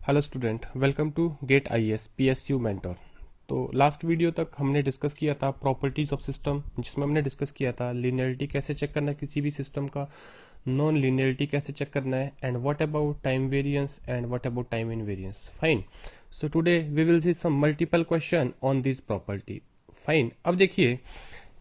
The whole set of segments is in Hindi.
Hello student, welcome to GATE IAS PSU mentor. तो लास्ट वीडियो तक हमने डिस्कस किया था प्रॉपर्टीज ऑफ सिस्टम, जिसमें हमने डिस्कस किया था लिनियरिटी कैसे चेक करना है किसी भी सिस्टम का, नॉन लिनियरिटी कैसे चेक करना है, and what about time variance and what about time invariance. Fine. So today we will see some multiple question on this property. Fine. अब देखिए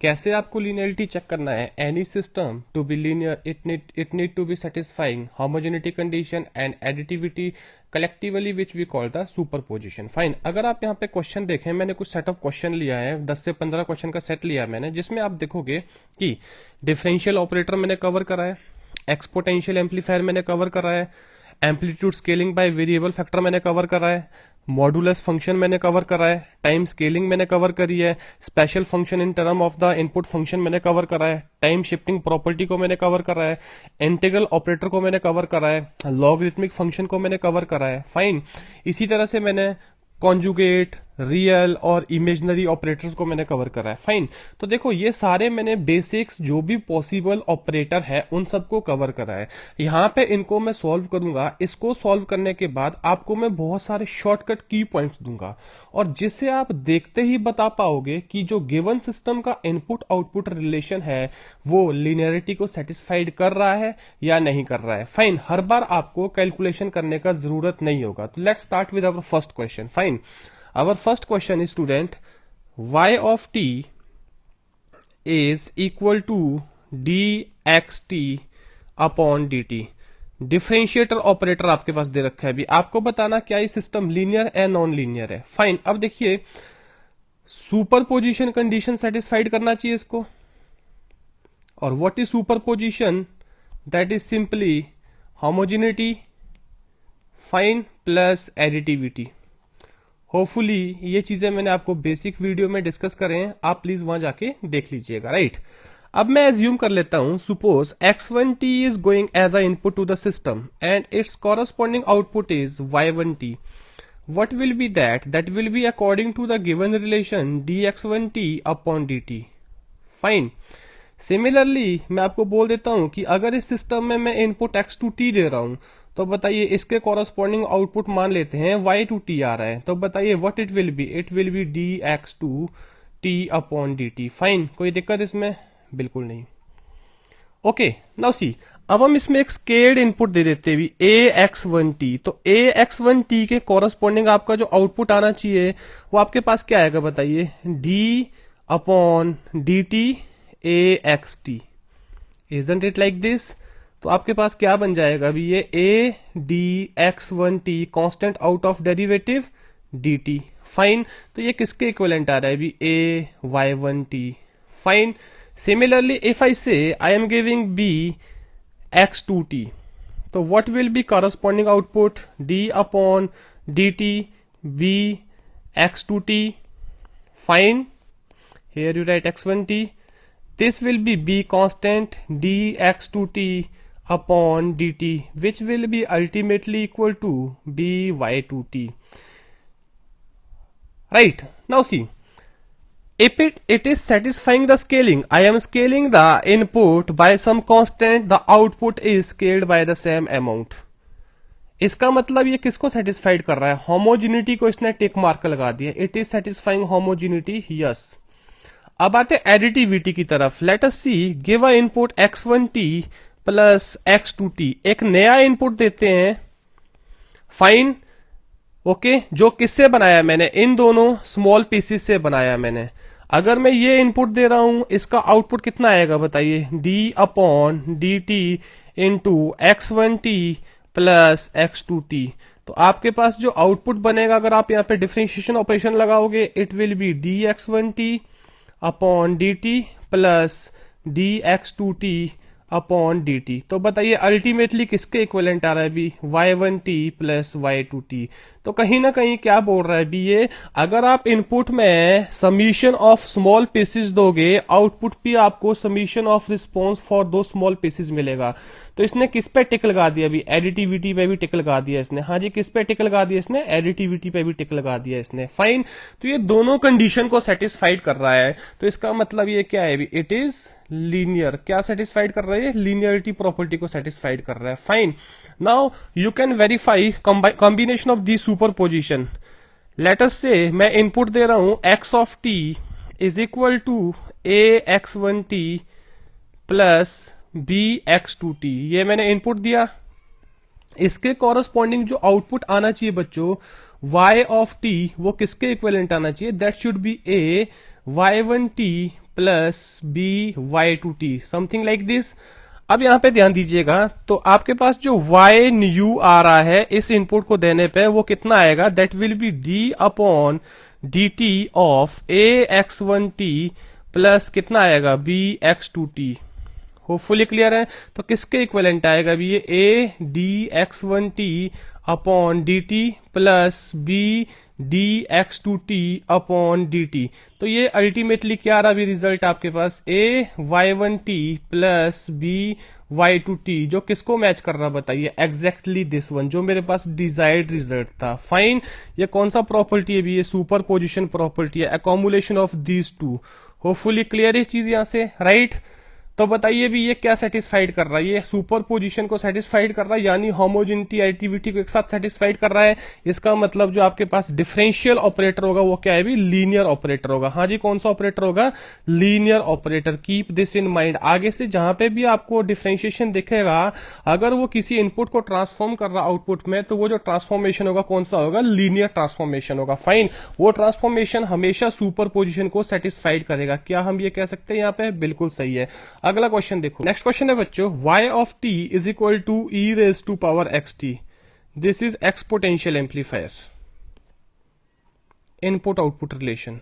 कैसे आपको लिनियरिटी चेक करना है। Any system to be linear it need to be satisfying homogeneity condition and additivity collectively which we call the superposition. Fine. अगर आप यहाँ पे क्वेश्चन देखें, मैंने कुछ सेट ऑफ क्वेश्चन लिया है, 10 से 15 क्वेश्चन का सेट लिया है मैंने, जिसमें आप देखोगे कि डिफरेंशियल ऑपरेटर मैंने कवर करा है, एक्सपोटेंशियल एम्पलीफायर मैंने कवर करा है, amplitude scaling by variable factor मैंने कवर करा है, मॉडुलस फंक्शन मैंने कवर करा है, टाइम स्केलिंग मैंने कवर करी है, special function in term of the input function मैंने कवर करा है, टाइम शिफ्टिंग प्रॉपर्टी को मैंने कवर करा है, इंटीग्रल ऑपरेटर को मैंने कवर करा है, लॉगरिथमिक फंक्शन को मैंने कवर करा है। फाइन। इसी तरह से मैंने कॉन्जुगेट, रियल और इमेजनरी ऑपरेटर्स को मैंने कवर करा है। फाइन। तो देखो ये सारे मैंने बेसिक्स जो भी पॉसिबल ऑपरेटर है उन सबको कवर करा है। यहाँ पे इनको मैं सॉल्व करूंगा। इसको सॉल्व करने के बाद आपको मैं बहुत सारे शॉर्टकट की पॉइंट्स दूंगा, और जिससे आप देखते ही बता पाओगे कि जो गिवन सिस्टम का इनपुट आउटपुट रिलेशन है वो लिनियरिटी को सेटिस्फाइड कर रहा है या नहीं कर रहा है। फाइन। हर बार आपको कैलकुलेशन करने का जरूरत नहीं होगा। तो let's start with our first question. Fine. Our first question is, student, y of t is equal to dxt upon dt। Differentiator operator आपके पास दे रखा है। अभी आपको बताना क्या ये सिस्टम लीनियर है नॉन लीनियर है। फाइन। अब देखिए सुपरपोजिशन कंडीशन सेटिस्फाइड करना चाहिए इसको। और what is superposition? That is simply homogeneity fine plus additivity. Hopefully ये चीजें मैंने आपको बेसिक वीडियो में डिस्कस करें हैं, आप प्लीज वहां जाके देख लीजिएगा। राइट। अब मैं एज्यूम कर लेता हूं, suppose x1t is going as a input to the system and its corresponding output is y1t। what will be that will be according to the given relation dx1t upon dt। Fine. Similarly मैं आपको बोल देता हूं कि अगर इस सिस्टम में मैं इनपुट x2t दे रहा हूं, तो बताइए इसके कॉरस्पॉन्डिंग आउटपुट मान लेते हैं y2t आ रहा है, तो बताइए what it will B dx2t upon dt। Fine. कोई दिक्कत इसमें? बिल्कुल नहीं। ओके, नाउ सी, अब हम इसमें एक स्केल्ड इनपुट दे देते हैं ax1t। तो ax1t के कॉरस्पॉन्डिंग आपका जो आउटपुट आना चाहिए वो आपके पास क्या आएगा बताइए? d upon dt axt। Isn't it like this? तो आपके पास क्या बन जाएगा अभी? ये a dx1t constant out of derivative dt। Fine. तो ये किसके इक्विवेलेंट आ रहा है अभी? a y1t। Fine. Similarly if I say I am giving b x2t, तो what will be corresponding output? d upon dt b x2t। Fine. Here you write x1t, this will be b constant dx2t upon dt, which will be ultimately equal to by2t। right now see, if it is satisfying the scaling, I am scaling the input by some constant, the output is scaled by the same amount। इसका मतलब ये किसको सेटिस्फाइड कर रहा है? होमोजेनिटी को इसने टिक मार्क लगा दिया। It is satisfying homogeneity, yes. अब आते एडिटिविटी की तरफ। Let us see, give a input x1t plus x2t। एक नया इनपुट देते हैं। फाइन। ओके, जो किससे बनाया मैंने? इन दोनों स्मॉल पीसेस से बनाया मैंने। अगर मैं ये इनपुट दे रहा हूं, इसका आउटपुट कितना आएगा बताइए? d upon dt into x1t plus x2t। तो आपके पास जो आउटपुट बनेगा, अगर आप यहां पे डिफरेंशिएशन ऑपरेशन लगाओगे, it will B dx1t upon dt plus dx2t upon dt। तो बताइए अल्टीमेटली किसके इक्विवेलेंट आ रहा है अभी? y1t plus y2t। तो कहीं ना कहीं क्या बोल रहा है अभी ये? अगर आप इनपुट में समीशन ऑफ स्मॉल पीसेस दोगे, आउटपुट भी आपको समीशन ऑफ रिस्पॉन्स फॉर दो स्मॉल पीसेस मिलेगा। तो इसने किस पे टिक लगा दिया अभी? एडिटिविटी पे भी टिक लगा दिया इसने। हाँ जी, किस पे टिक लगा दिया इसने? एडिटिविटी पे भी टिक लगा दिया इसने। फाइन। तो ये दोनों कंडीशन को सेटिस्फाइड कर रहा है। तो इसका मतलब ये क्या है अभी? इट इज लीनियर, क्या सेटिस्फाइड कर रहा है, लीनियरिटी प्रॉपर्टी को सेटिस्फाइड कर रहा है। Fine, now you can verify combination of the superposition. Let us say मैं इनपुट दे रहा हूं x of t is equal to ax1t plus bx2t, ये मैंने इनपुट दिया। इसके कॉरस्पॉन्डिंग जो आउटपुट आना चाहिए बच्चों y ऑफ t, वो किसके इक्विवेलेंट आना चाहिए, that should B a y1t plus b y2t, something like this. अब यहां पे ध्यान दीजिएगा, तो आपके पास जो y न्यू आ रहा है इस इनपुट को देने पे वो कितना आएगा, that will B d upon dt of ax1t plus कितना आएगा bx2t। होपफुली क्लियर है। तो किसके इक्विवेलेंट आएगा अभी ये, a dx1t upon dt plus b dx2t upon dt। तो ये अल्टीमेटली क्या आ रहा अभी रिजल्ट आपके पास, a y1t plus b y2t, जो किसको मैच कर रहा बताइए, एग्जैक्टली दिस वन जो मेरे पास डिजायर्ड रिजल्ट था। फाइन, ये कौन सा प्रॉपर्टी है अभी, ये सुपर पोजिशन प्रॉपर्टी है, accumulation of these two. Hopefully clear है चीज यहां से, राइट। तो बताइए भी ये क्या सेटिस्फाइड कर रहा है, ये सुपर पोजिशन को सेटिस्फाइड कर रहा है, यानी होमोजेनिटी एडिटिविटी को एक साथ सेटिस्फाइड कर रहा है। इसका मतलब जो आपके पास डिफरेंशियल ऑपरेटर होगा वो क्या है भी, लीनियर ऑपरेटर होगा। हाँ जी, कौन सा ऑपरेटर होगा, linear operator. Keep this in mind, आगे से जहां पे भी आपको डिफरेंशिएशन दिखेगा, अगर वो किसी इनपुट को ट्रांसफॉर्म कर रहा आउटपुट में, तो वो जो ट्रांसफॉर्मेशन होगा कौन सा होगा, लीनियर ट्रांसफॉर्मेशन होगा। फाइन, वो ट्रांसफॉर्मेशन हमेशा सुपर पोजिशन को सेटिस्फाइड करेगा। क्या हम ये कह सकते हैं यहाँ पे, बिल्कुल सही है। अगला क्वेश्चन देखो, नेक्स्ट क्वेश्चन है बच्चों, y of t is equal to e raise to power xt, this is exponential amplifier, input output relation.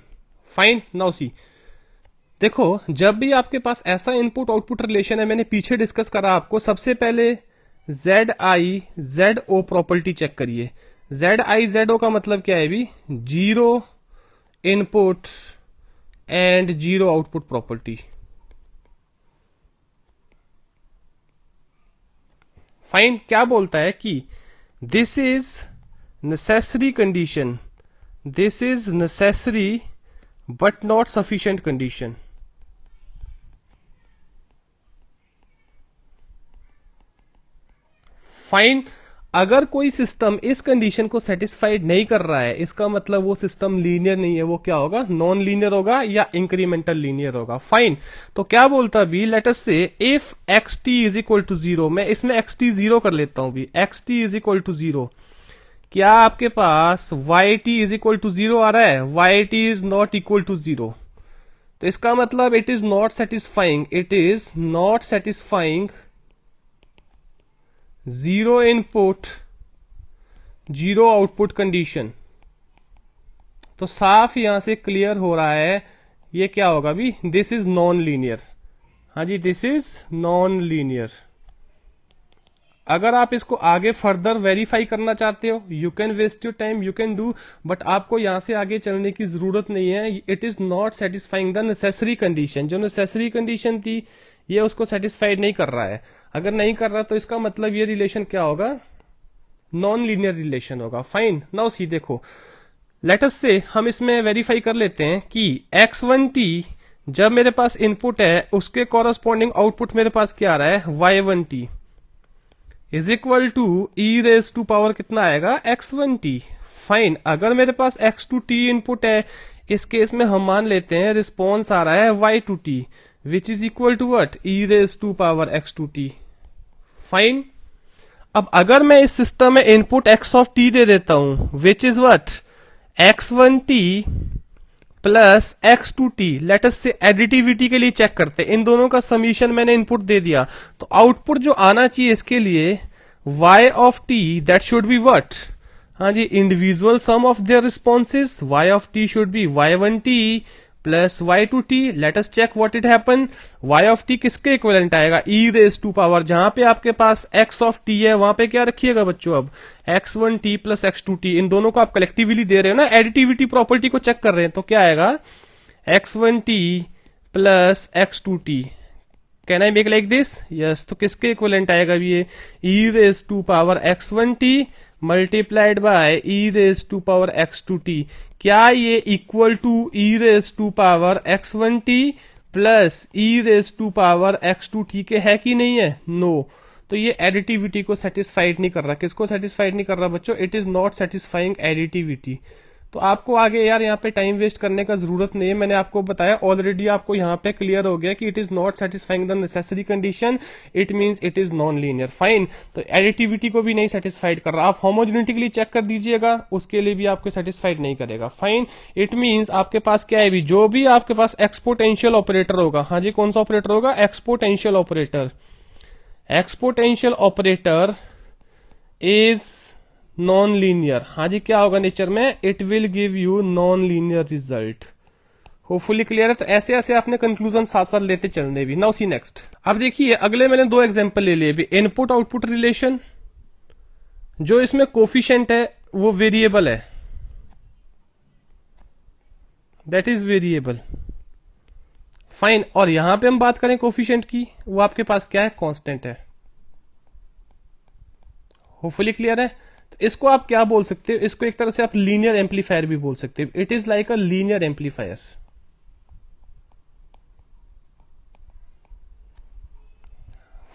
Fine, now see, देखो जब भी आपके पास ऐसा इनपुट आउटपुट रिलेशन है, मैंने पीछे डिस्कस करा आपको, सबसे पहले ZI ZO प्रॉपर्टी चेक करिए। ZI ZO का मतलब क्या है भी, zero input and zero output property. Fine, क्या बोलता है कि this is necessary condition, this is necessary but not sufficient condition. Fine, अगर कोई सिस्टम इस कंडीशन को सेटिस्फाइड नहीं कर रहा है, इसका मतलब वो सिस्टम लीनियर नहीं है, वो क्या होगा, नॉन लीनियर होगा या इंक्रीमेंटल लीनियर होगा। फाइन, तो क्या बोलता भी, let us say if xt is equal to zero, मैं इसमें xt जीरो कर लेता हूं भी, xt is equal to zero, क्या आपके पास yt is equal to zero आ रहा है, yt is not equal to zero, तो इसका मतलब it is not satisfying, it is not satisfying zero input zero output condition. तो साफ यहां से क्लियर हो रहा है ये क्या होगा भी, दिस इज नॉन लीनियर। हाँ जी, दिस इज नॉन लीनियर। अगर आप इसको आगे फर्दर वेरीफाई करना चाहते हो, you can waste your time, you can do, but आपको यहां से आगे चलने की जरूरत नहीं है। It is not satisfying the necessary condition, जो नेसेसरी कंडीशन थी ये उसको सेटिस्फाइड नहीं कर रहा है। अगर नहीं कर रहा तो इसका मतलब ये रिलेशन क्या होगा, नॉन लीनियर रिलेशन होगा। फाइन, नाउ सी देखो, लेट अस से हम इसमें वेरीफाई कर लेते हैं कि x1t जब मेरे पास इनपुट है, उसके कॉरस्पॉन्डिंग आउटपुट मेरे पास क्या आ रहा है, y1t is equal to e raise to power कितना आएगा, x1t। फाइन, अगर मेरे पास x2t इनपुट है, इस केस में हम मान लेते हैं रिस्पॉन्स आ रहा है y2t which is equal to what, e raise to power x2t। Fine, अब अगर मैं इस सिस्टम में इनपुट x ऑफ t दे देता हूं which is what, x1t plus x2t, let us say additivity के लिए चेक करते हैं, इन दोनों का समीशन मैंने इनपुट दे दिया, तो आउटपुट जो आना चाहिए इसके लिए y of t that should be what, हाँ जी, individual sum of their responses, y of t should be y1t plus y2t। Let us check what it happen, y of t किसके इक्विवेलेंट आएगा, e रेज टू पावर, जहां पे आपके पास x ऑफ t है वहां पे क्या रखिएगा बच्चों, अब x1t प्लस x2t, इन दोनों को आप कलेक्टिवली दे रहे हो ना, एडिटिविटी प्रॉपर्टी को चेक कर रहे हैं, तो क्या आएगा x1t plus x2t। Can I make like this, yes, तो किसके इक्विवेलेंट आएगा ये, e raise to power x1t multiplied by e raise to power x2t। क्या ये equal to e raise to power x1t plus e raise to power x2, ठीक है कि नहीं है? नो। तो ये एडिटिविटी को सेटिस्फाइड नहीं कर रहा। किसको सेटिस्फाइड नहीं कर रहा बच्चों? It is not satisfying additivity. तो आपको आगे यार यहाँ पे टाइम वेस्ट करने का जरूरत नहीं है, मैंने आपको बताया ऑलरेडी, आपको यहाँ पे क्लियर हो गया कि it is not satisfying the necessary condition, it means it is non linear. Fine. तो एडिटिविटी को भी नहीं सेटिस्फाइड कर रहा। आप होमोजेनिटी के लिए चेक कर दीजिएगा, उसके लिए भी आपको सेटिस्फाइड नहीं करेगा। फाइन। इट मींस आपके पास क्या है भी, जो भी आपके पास एक्सपोटेंशियल ऑपरेटर होगा, हाँ जी कौन सा ऑपरेटर होगा? Exponential operator. Exponential operator is non linear. हाँ जी क्या होगा नेचर में? It will give you non linear result. Hopefully clear है। तो ऐसे ऐसे आपने कंक्लूजन साथ साथ लेते चलने भी। Now see next. अब देखिए अगले मैंने दो एग्जांपल ले लिए भी। इनपुट आउटपुट रिलेशन, जो इसमें कोफिशिएंट है वो वेरिएबल है, दैट इज वेरिएबल। फाइन। और यहां पे हम बात करें कोफिशिएंट की, वो आपके पास क्या है? कांस्टेंट है। होपफुली क्लियर है। तो इसको आप क्या बोल सकते हो? इसको एक तरह से आप लीनियर एम्पलीफायर भी बोल सकते हो। It is like a linear amplifier.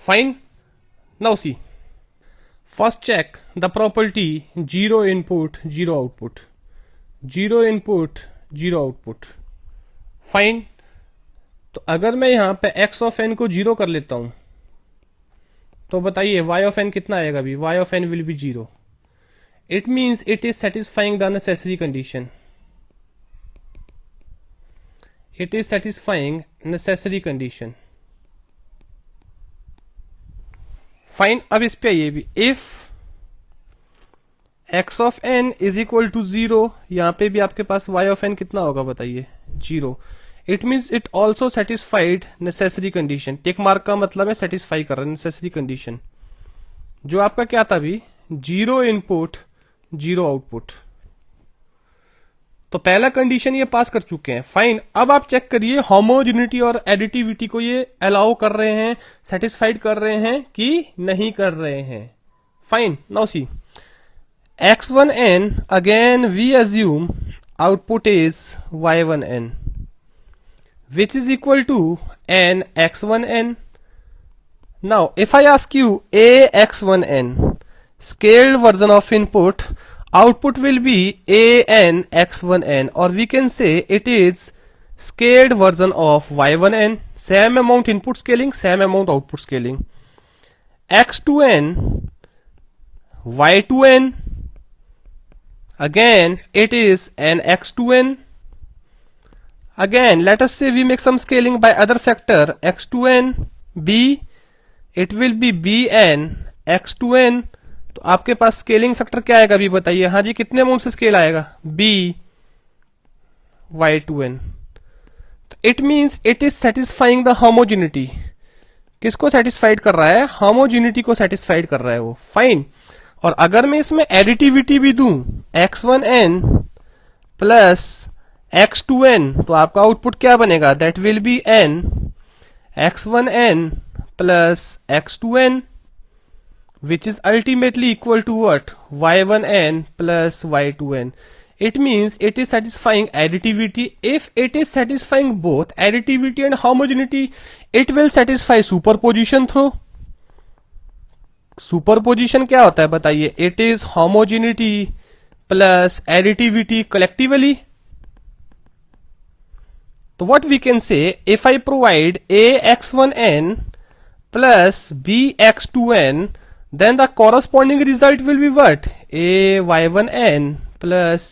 Fine. Now see, first check the property zero input zero output, zero input zero output. Fine. तो अगर मैं यहां पे x ऑफ n को जीरो कर लेता हूं तो बताइए y ऑफ n कितना आएगा भी? y of n will be zero. It means it is satisfying the necessary condition, it is satisfying necessary condition. Fine. अब इस पे आइए भी, if x of n is equal to zero, यहां पे भी आपके पास y ऑफ n कितना होगा बताइए? Zero. It means it also satisfied necessary condition. Tick mark का मतलब है सेटिस्फाई कर रहा है नेसेसरी कंडीशन, जो आपका क्या था भी? Zero input zero output. तो पहला कंडीशन ये पास कर चुके हैं। फाइन। अब आप चेक करिए होमोजेनिटी और एडिटिविटी को ये अलाउ कर रहे हैं, सेटिस्फाइड कर रहे हैं कि नहीं कर रहे हैं। Fine. Now C, x1n, again we assume output is y1n, which is equal to n x1n. Now if I ask you a x1n scaled version of input, output will be a n x1n, or we can say it is scaled version of y1n. Same amount input scaling, same amount output scaling. x2n y2n, again it is an x2n. Again let us say we make some scaling by other factor x2n b, it will be bn x2n. तो आपके पास स्केलिंग फैक्टर क्या आएगा भी बताइए? हाँ जी कितने अमाउंट से स्केल आएगा? b y2n. तो it means it is satisfying the homogeneity. किसको सेटिस्फाइड कर रहा है? होमोजेनिटी को सेटिस्फाइड कर रहा है वो। फाइन। और अगर मैं इसमें एडिटिविटी भी दूं x1n प्लस x2n, तो आपका आउटपुट क्या बनेगा? That will B n x1n plus x2n, which is ultimately equal to what? y1n plus y2n. It means it is satisfying additivity. If it is satisfying both additivity and homogeneity, it will satisfy superposition through. Superposition क्या होता है बताइए? It is homogeneity plus additivity collectively. तो what we can say, if I provide ax1n plus bx2n, then the corresponding result will be what? ay1n plus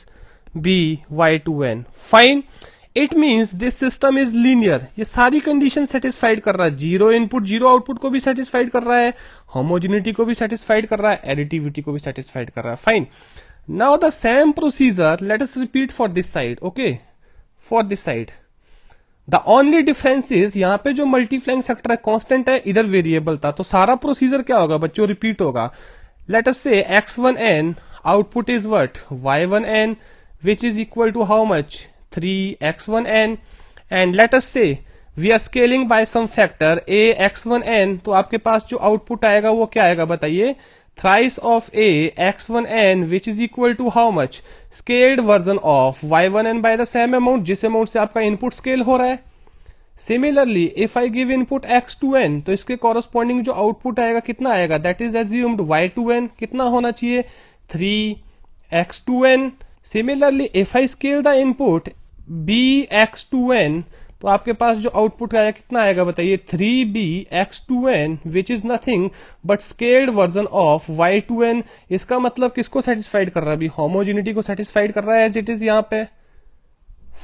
by2n. Fine. It means this system is linear. ये सारी कंडीशन सेटिस्फाइड कर रहा है। जीरो इनपुट जीरो आउटपुट को भी सेटिस्फाइड कर रहा है, होमोजेनिटी को भी सेटिस्फाइड कर रहा है, एडिटिविटी को भी सेटिस्फाइड कर रहा है। Fine. Now the same procedure let us repeat for this side. Okay, for this side the only difference is, यहाँ पे जो मल्टीप्लाइंग फैक्टर है कांस्टेंट है, इधर वेरिएबल था। तो सारा प्रोसीजर क्या होगा बच्चों? रिपीट होगा। लेट अस से x1n output is what? y1n, which is equal to how much? 3x1n. and let us say we are scaling by some factor ax1n, तो आपके पास जो आउटपुट आएगा वो क्या आएगा बताइए? thrice of ax1n, which is equal to how much? scaled version of y1n by the same amount, जिस अमाउंट से आपका इनपुट स्केल हो रहा है। Similarly if I give input x to n, तो इसके कॉरस्पॉन्डिंग जो आउटपुट आएगा कितना आएगा, that is assumed y to n कितना होना चाहिए 3x to n। Similarly if I scale the input bx to n, तो आपके पास जो आउटपुट आएगा कितना आएगा बताइए 3bx to n, which is nothing but scaled version of y to n। इसका मतलब किसको सेटिस्फाइड कर रहा है, अभी होमोजेनिटी को सेटिस्फाइड कर रहा है एज इट इज यहाँ पे।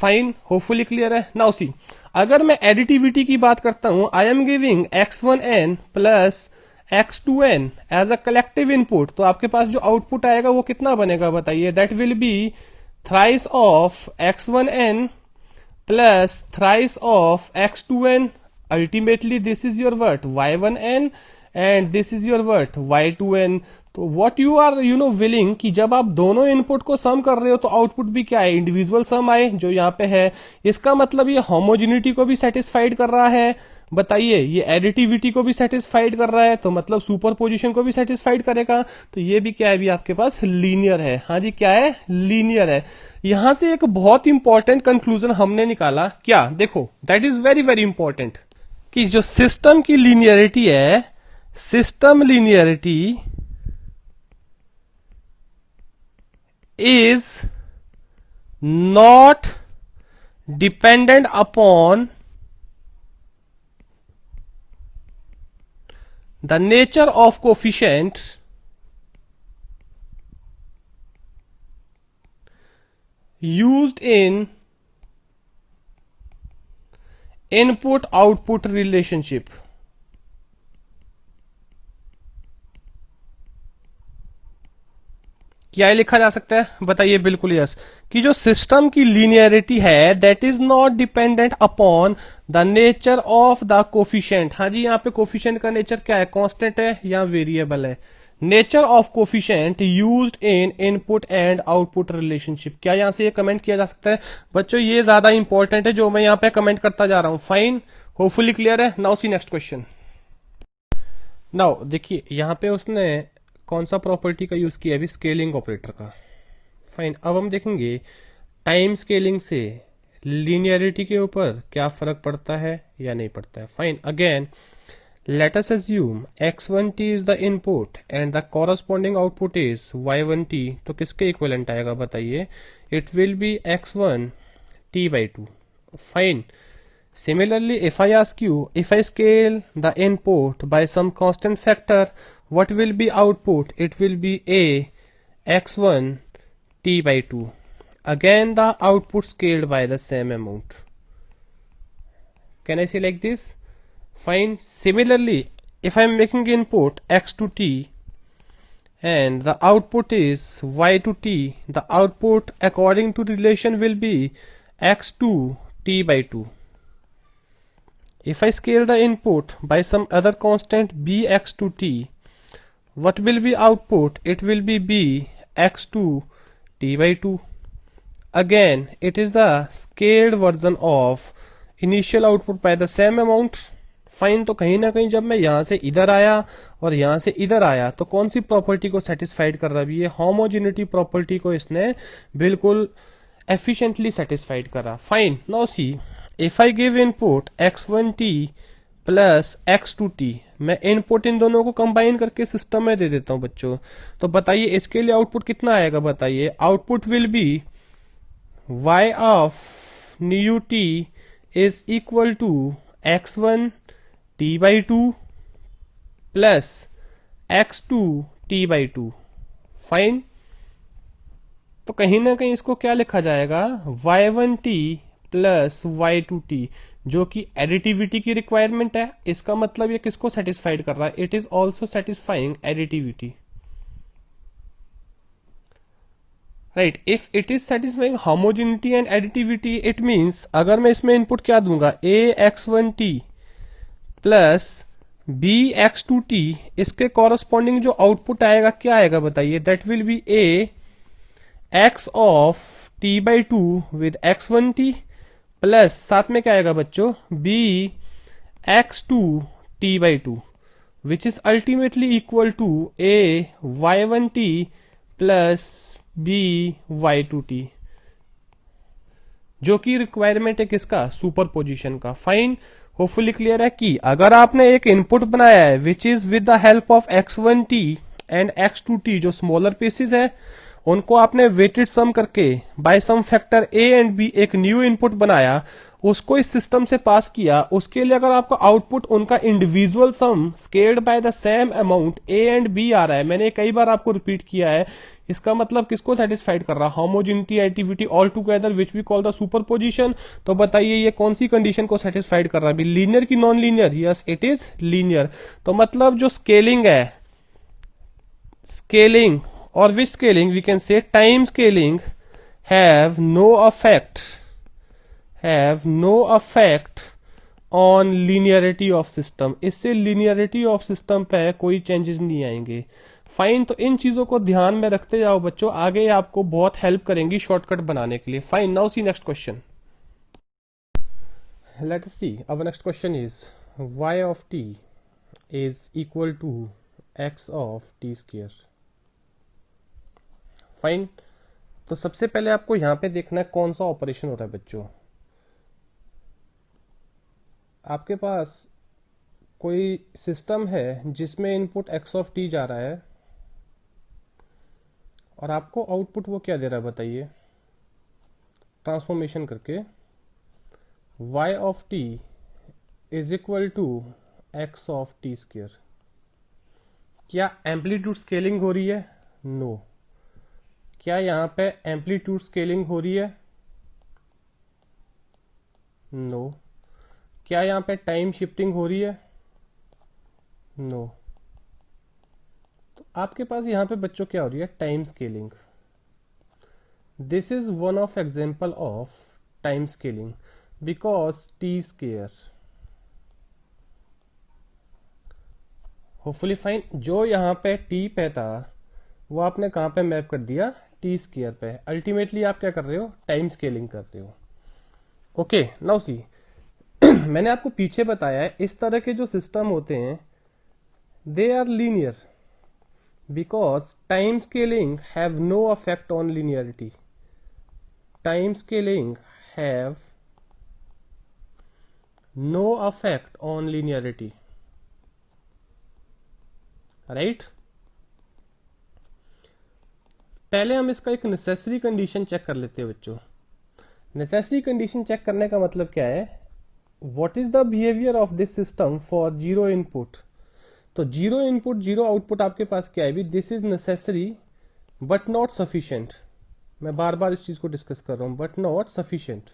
फाइन, होपफुली क्लियर है। नाउ सी, अगर मैं एडिटिविटी की बात करता हूं, I am giving x1n plus x2n as a collective input, तो आपके पास जो आउटपुट आएगा वो कितना बनेगा बताइए, that will be thrice of x1n plus thrice of x2n। Ultimately this is your वर्ट y1n and this is your वर्ट y2n। तो व्हाट यू आर विलिंग कि जब आप दोनों इनपुट को सम कर रहे हो तो आउटपुट भी क्या है, इंडिविजुअल सम आए, जो यहाँ पे है। इसका मतलब ये होमोजेनिटी को भी सेटिस्फाइड कर रहा है, बताइए ये एडिटिविटी को भी सेटिस्फाइड कर रहा है, तो मतलब सुपरपोजिशन को भी सेटिस्फाइड करेगा। तो ये भी क्या है, भी आपके पास लीनियर है। हाँ जी, क्या है, लीनियर है। यहां से एक बहुत इंपॉर्टेंट कंक्लूजन हमने निकाला, क्या देखो, that is very very important, कि जो सिस्टम की लीनियरिटी है, system linearity is not dependent upon the nature of coefficients used in input output relationship। क्या लिखा जा सकता है बताइए, बिल्कुल यस, कि जो सिस्टम की लीनियरिटी है that is not dependent upon the nature of the coefficient. हाँ जी, यहाँ पे कोफिशिएंट का नेचर क्या है, कांस्टेंट है या वेरिएबल है। Nature of coefficient used in input and output relationship. क्या यहां से ये कमेंट किया जा सकता है बच्चों, ये ज्यादा इंपॉर्टेंट है जो मैं यहाँ पे कमेंट करता जा रहा हूं। फाइन, होपफुली क्लियर है। Now see next question. Now देखिए यहाँ पे उसने कौन सा प्रॉपर्टी का यूज किया, अभी स्केलिंग ऑपरेटर का। फाइन, अब हम देखेंगे टाइम स्केलिंग से लीनियरिटी के ऊपर क्या फर्क पड़ता है या नहीं पड़ता है। Fine, again let us assume x1t is the input and the corresponding output is y1t, तो किसके इक्विवेलेंट आएगा बताइए, it will B x1 t/2। Fine, similarly if I ask you, if I scale the input by some constant factor, what will be output, it will be a x1 t/2। again the output scaled by the same amount। can I say like this? Fine, similarly if I am making input x to t and the output is y to t, the output according to relation will be x2 t/2। if I scale the input by some other constant bx to t, what will be output, it will be b x2 t/2। again it is the scaled version of initial output by the same amount। Fine, तो कहीं ना कहीं जब मैं यहां से इधर आया और यहां से इधर आया तो कौन सी प्रॉपर्टी को सेटिस्फाइड कर रहा है, ये होमोजेनिटी प्रॉपर्टी को इसने बिल्कुल एफिशिएंटली सेटिस्फाइड करा। Fine, now C, if I give input x1t plus x2t, मैं इनपुट इन दोनों को कंबाइन करके सिस्टम में दे देता हूं बच्चों, तो बताइए इसके लिए आउटपुट कितना आएगा बताइए, output will be y of new t is equal to x1 t/2 plus x2 t/2। फाइन, तो कहीं ना कहीं इसको क्या लिखा जाएगा, y1t प्लस y2t, जो कि एडिटिविटी की रिक्वायरमेंट है। इसका मतलब ये किसको सेटिस्फाइड कर रहा है, it is also satisfying additivity. Right, if it is satisfying homogeneity and additivity, it means अगर मैं इसमें इनपुट क्या दूंगा, ax1t प्लस bx2t, इसके कॉरस्पॉन्डिंग जो आउटपुट आएगा क्या आएगा बताइए, that will be a x of t/2 with x1t plus साथ में क्या आएगा बच्चों, b x2 t/2 which is ultimately equal to a y1t plus b y2t। जो कि रिक्वायरमेंट है किसका, सुपरपोजिशन का। फाइन, होपफुली क्लियर है कि अगर आपने एक इनपुट बनाया है which is with the help of x1t and x2t, जो स्मॉलर पीसेस है, उनको आपने वेटेड सम करके by some factor a and b एक न्यू इनपुट बनाया, उसको इस सिस्टम से पास किया, उसके लिए अगर आपका आउटपुट उनका individual sum scaled by the same amount a and b आ रहा है, मैंने कई बार आपको रिपीट किया है, इसका मतलब किसको सेटिस्फाइड कर रहा है, homogeneity additivity all together which we call the superposition. तो बताइए ये कौन सी कंडीशन को सेटिस्फाइड कर रहा है, लीनियर की non linear, yes it is linear. तो मतलब जो स्केलिंग है, स्केलिंग और which scaling we can say time scaling have no affect on linearity of system, इससे लीनियरिटी ऑफ सिस्टम पे कोई चेंजेस नहीं आएंगे। फाइन, तो इन चीजों को ध्यान में रखते जाओ बच्चों, आगे आपको बहुत हेल्प करेंगी शॉर्टकट बनाने के लिए। Fine, now see next question, let us see our next question is y of t is equal to x of t square. Fine, तो सबसे पहले आपको यहां पे देखना है कौन सा ऑपरेशन हो रहा है बच्चों। आपके पास कोई सिस्टम है जिसमें इनपुट x ऑफ t जा रहा है और आपको आउटपुट वो क्या दे रहा है बताइए, ट्रांसफॉर्मेशन करके y of t is equal to x of t square. क्या एम्पलीट्यूड स्केलिंग हो रही है, नो। क्या यहां पे एम्पलीट्यूड स्केलिंग हो रही है, नो। क्या यहां पे टाइम शिफ्टिंग हो रही है, नो। तो आपके पास यहां पे बच्चों क्या हो रही है, time scaling. This is one of example of time scaling because T square, hopefully fine, जो यहां पे टी पे था वो आपने कहां पे मैप कर दिया, टी स्क्वायर पे। अल्टीमेटली आप क्या कर रहे हो, टाइम स्केलिंग कर रहे हो। ओके, नाउ सी मैंने आपको पीछे बताया है इस तरह के जो सिस्टम होते हैं they are linear because time scaling have no affect on linearity. Time scaling have no affect on linearity, right. पहले हम इसका एक नेसेसरी कंडीशन चेक कर लेते हैं बच्चों। नेसेसरी कंडीशन चेक करने का मतलब क्या है, what is the behaviour of this system for zero input. तो जीरो इनपुट जीरो आउटपुट आपके पास क्या है भी, this is necessary but not sufficient. मैं बार बार इस चीज को डिस्कस कर रहा हूं, बट नॉट सफिशिएंट।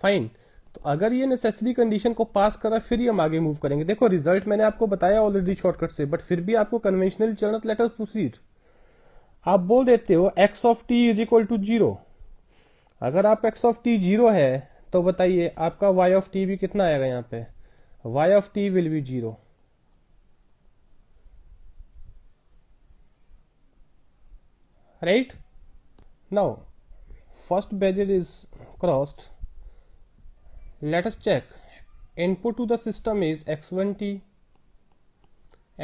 फाइन, तो अगर ये नेसेसरी कंडीशन को पास करा फिर ही हम आगे मूव करेंगे। देखो रिजल्ट मैंने आपको बताया ऑलरेडी शॉर्टकट से, बट फिर भी आपको कन्वेंशनल चलना, लेट अस प्रोसीड। आप बोल देते हो x of t is equal to zero. अगर आप x ऑफ t जीरो है तो बताइए आपका y ऑफ t भी कितना आएगा, यहां पे y of t will be zero, right. Now first barrier is crossed, let us check. Input to the system is x1t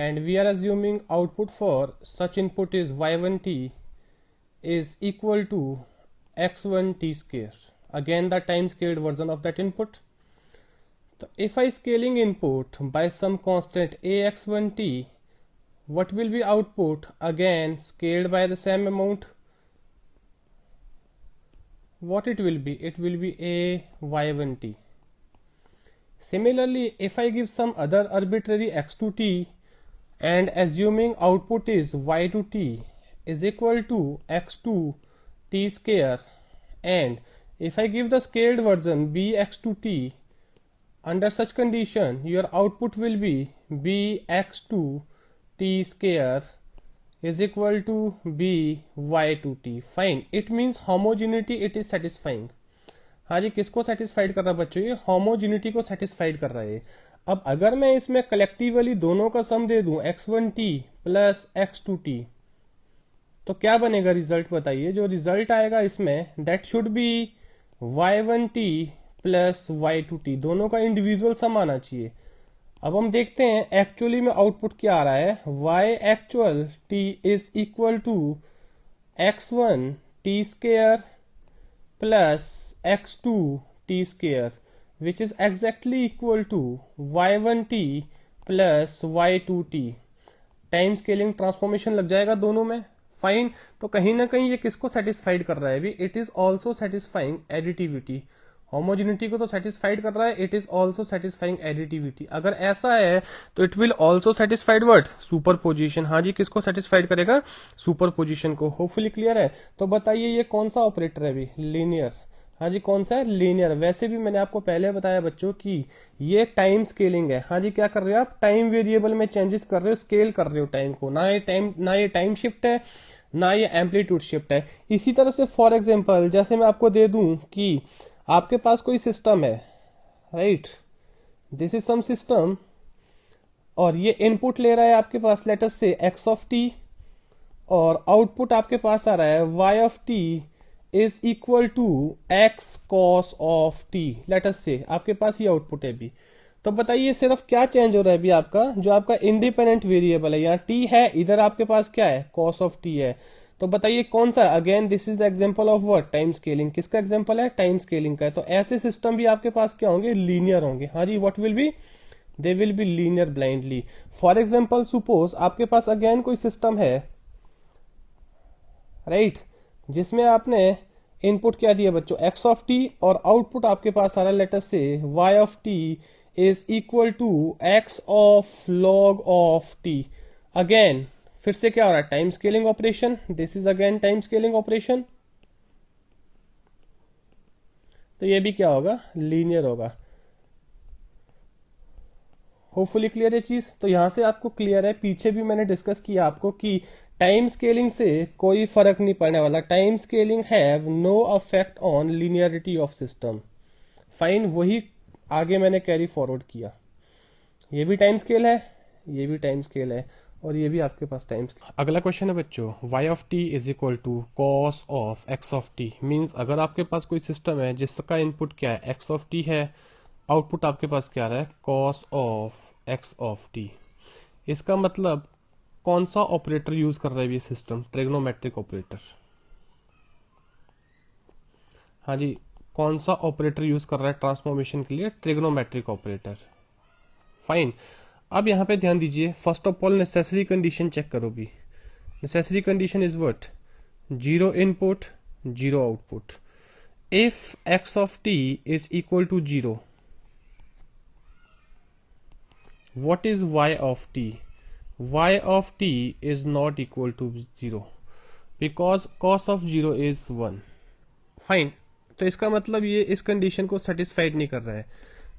and we are assuming output for such input is y1t is equal to x1t square. Again the time scaled version of that input. So if I scaling input by some constant ax1t, what will be output, again scaled by the same amount. What it will be, it will be a y1t. Similarly, if I give some other arbitrary x to t and assuming output is y to t is equal to x to t square, and if I give the scaled version bx to t, under such condition your output will be bx to t square is equal to by to t. Fine, it means homogeneity it is satisfying. हाँ जी, किसको सेटिस्फाइड कर रहा है बच्चों, ये होमोजिनिटी को सेटिस्फाइड कर रहा है। अब अगर मैं इसमें कलेक्टिवली दोनों का सम दे दूं x1t प्लस x2t, तो क्या बनेगा रिजल्ट बताइए। जो रिजल्ट आएगा इसमें that should be y1t plus y2t, दोनों का इंडिविजुअल सम आना चाहिए। अब हम देखते हैं एक्चुअली में आउटपुट क्या आ रहा है, y actual t is equal to x1 t square plus x2 t square which is exactly equal to y1t plus y2t। Time scaling transformation लग जाएगा दोनों में। फाइन। तो कहीं ना कहीं ये किसको सेटिस्फाइड कर रहा है अभी? It is also satisfying additivity. Homogeneity को तो सेटिस्फाइड कर रहा है, it is also satisfying additivity. अगर ऐसा है तो it will also satisfied word superposition. हाँ जी, किसको सेटिस्फाइड करेगा? सुपरपोजिशन को। होपफुली क्लियर है। तो बताइए ये कौन सा ऑपरेटर है अभी? लीनियर। हाँ जी, कौन सा है? लीनियर। वैसे भी मैंने आपको पहले बताया बच्चों कि ये टाइम स्केलिंग है। हाँ जी, क्या कर रहे हो आप? टाइम वेरिएबल में चेंजेस कर रहे हो, स्केल कर रहे हो टाइम को। ना ये टाइम शिफ्ट है, ना ये एम्पलीट्यूड शिफ्ट है। इसी तरह से फॉर एग्जांपल जैसे मैं आपको दे दूं कि आपके पास कोई सिस्टम है, right, this is some system, और ये इनपुट ले रहा है आपके पास late us say x of t, और आउटपुट आपके पास आ रहा है y of t is equal to x cos of t. Let us say आपके पास ये आउटपुट है अभी। तो बताइए सिर्फ क्या चेंज हो रहा है अभी? आपका जो आपका इंडिपेंडेंट वेरिएबल है, यहाँ t है, इधर आपके पास क्या है? कॉस ऑफ टी है। तो बताइए कौन सा? Again this is the example of what? Time scaling. किसका एग्जांपल है? टाइम स्केलिंग का है। तो ऐसे सिस्टम भी आपके पास क्या होंगे? लीनियर होंगे। हाँ जी, what will be? They will be linear blindly. For example suppose आपके पास अगेन कोई सिस्टम है, राइट, जिसमें आपने इनपुट क्या दिया बच्चों? x ऑफ टी, और आउटपुट आपके पास आ रहा है let us say y of t is equal to x of log of t। Again फिर से क्या हो रहा है? Time scaling operation. This is again time scaling operation. तो ये भी क्या होगा? लीनियर होगा। होपफुली क्लियर है चीज। तो यहां से आपको क्लियर है। पीछे भी मैंने डिस्कस किया आपको कि टाइम स्केलिंग से कोई फर्क नहीं पड़ने वाला। Time scaling have no affect on linearity of system. Fine, वही आगे मैंने कैरी फॉरवर्ड किया। ये भी टाइम स्केल है, ये भी टाइम स्केल है, और ये भी आपके पास टाइम स्केल। अगला क्वेश्चन है बच्चों, y of t is equal to cos of x of t. Means अगर आपके पास कोई सिस्टम है जिसका इनपुट क्या है? x ऑफ टी है, आउटपुट आपके पास क्या आ रहा है? Cos of x of T. इसका मतलब कौन सा ऑपरेटर यूज कर रहा है ये सिस्टम? Trigonometric operator. हाँ जी, कौन सा ऑपरेटर यूज कर रहा है ट्रांसफॉर्मेशन के लिए? Trigonometric operator. फाइन। अब यहां पे ध्यान दीजिए, first of all necessary condition check करो भी। Necessary condition is what? Zero input, zero output. If x of t is equal to zero, what is y of t? y of t is not equal to 0 because cos of 0 is 1। Fine. तो इसका मतलब ये इस कंडीशन को सेटिस्फाइड नहीं कर रहा है।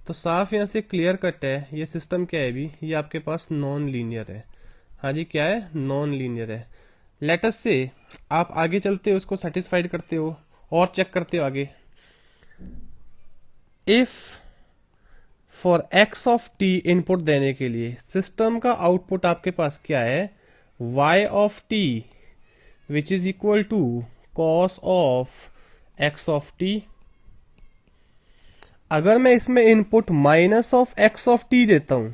तो साफ यहां से क्लियर कट है, ये सिस्टम क्या है अभी? ये आपके पास नॉन लीनियर है। हाँ जी, क्या है? नॉन लीनियर है। लेटस से आप आगे चलते हो, उसको सेटिस्फाइड करते हो और चेक करते हो आगे। If for x of t input देने के लिए सिस्टम का आउटपुट आपके पास क्या है? y of t which is equal to cos of x of t। अगर मैं इसमें input minus of x of t देता हूं,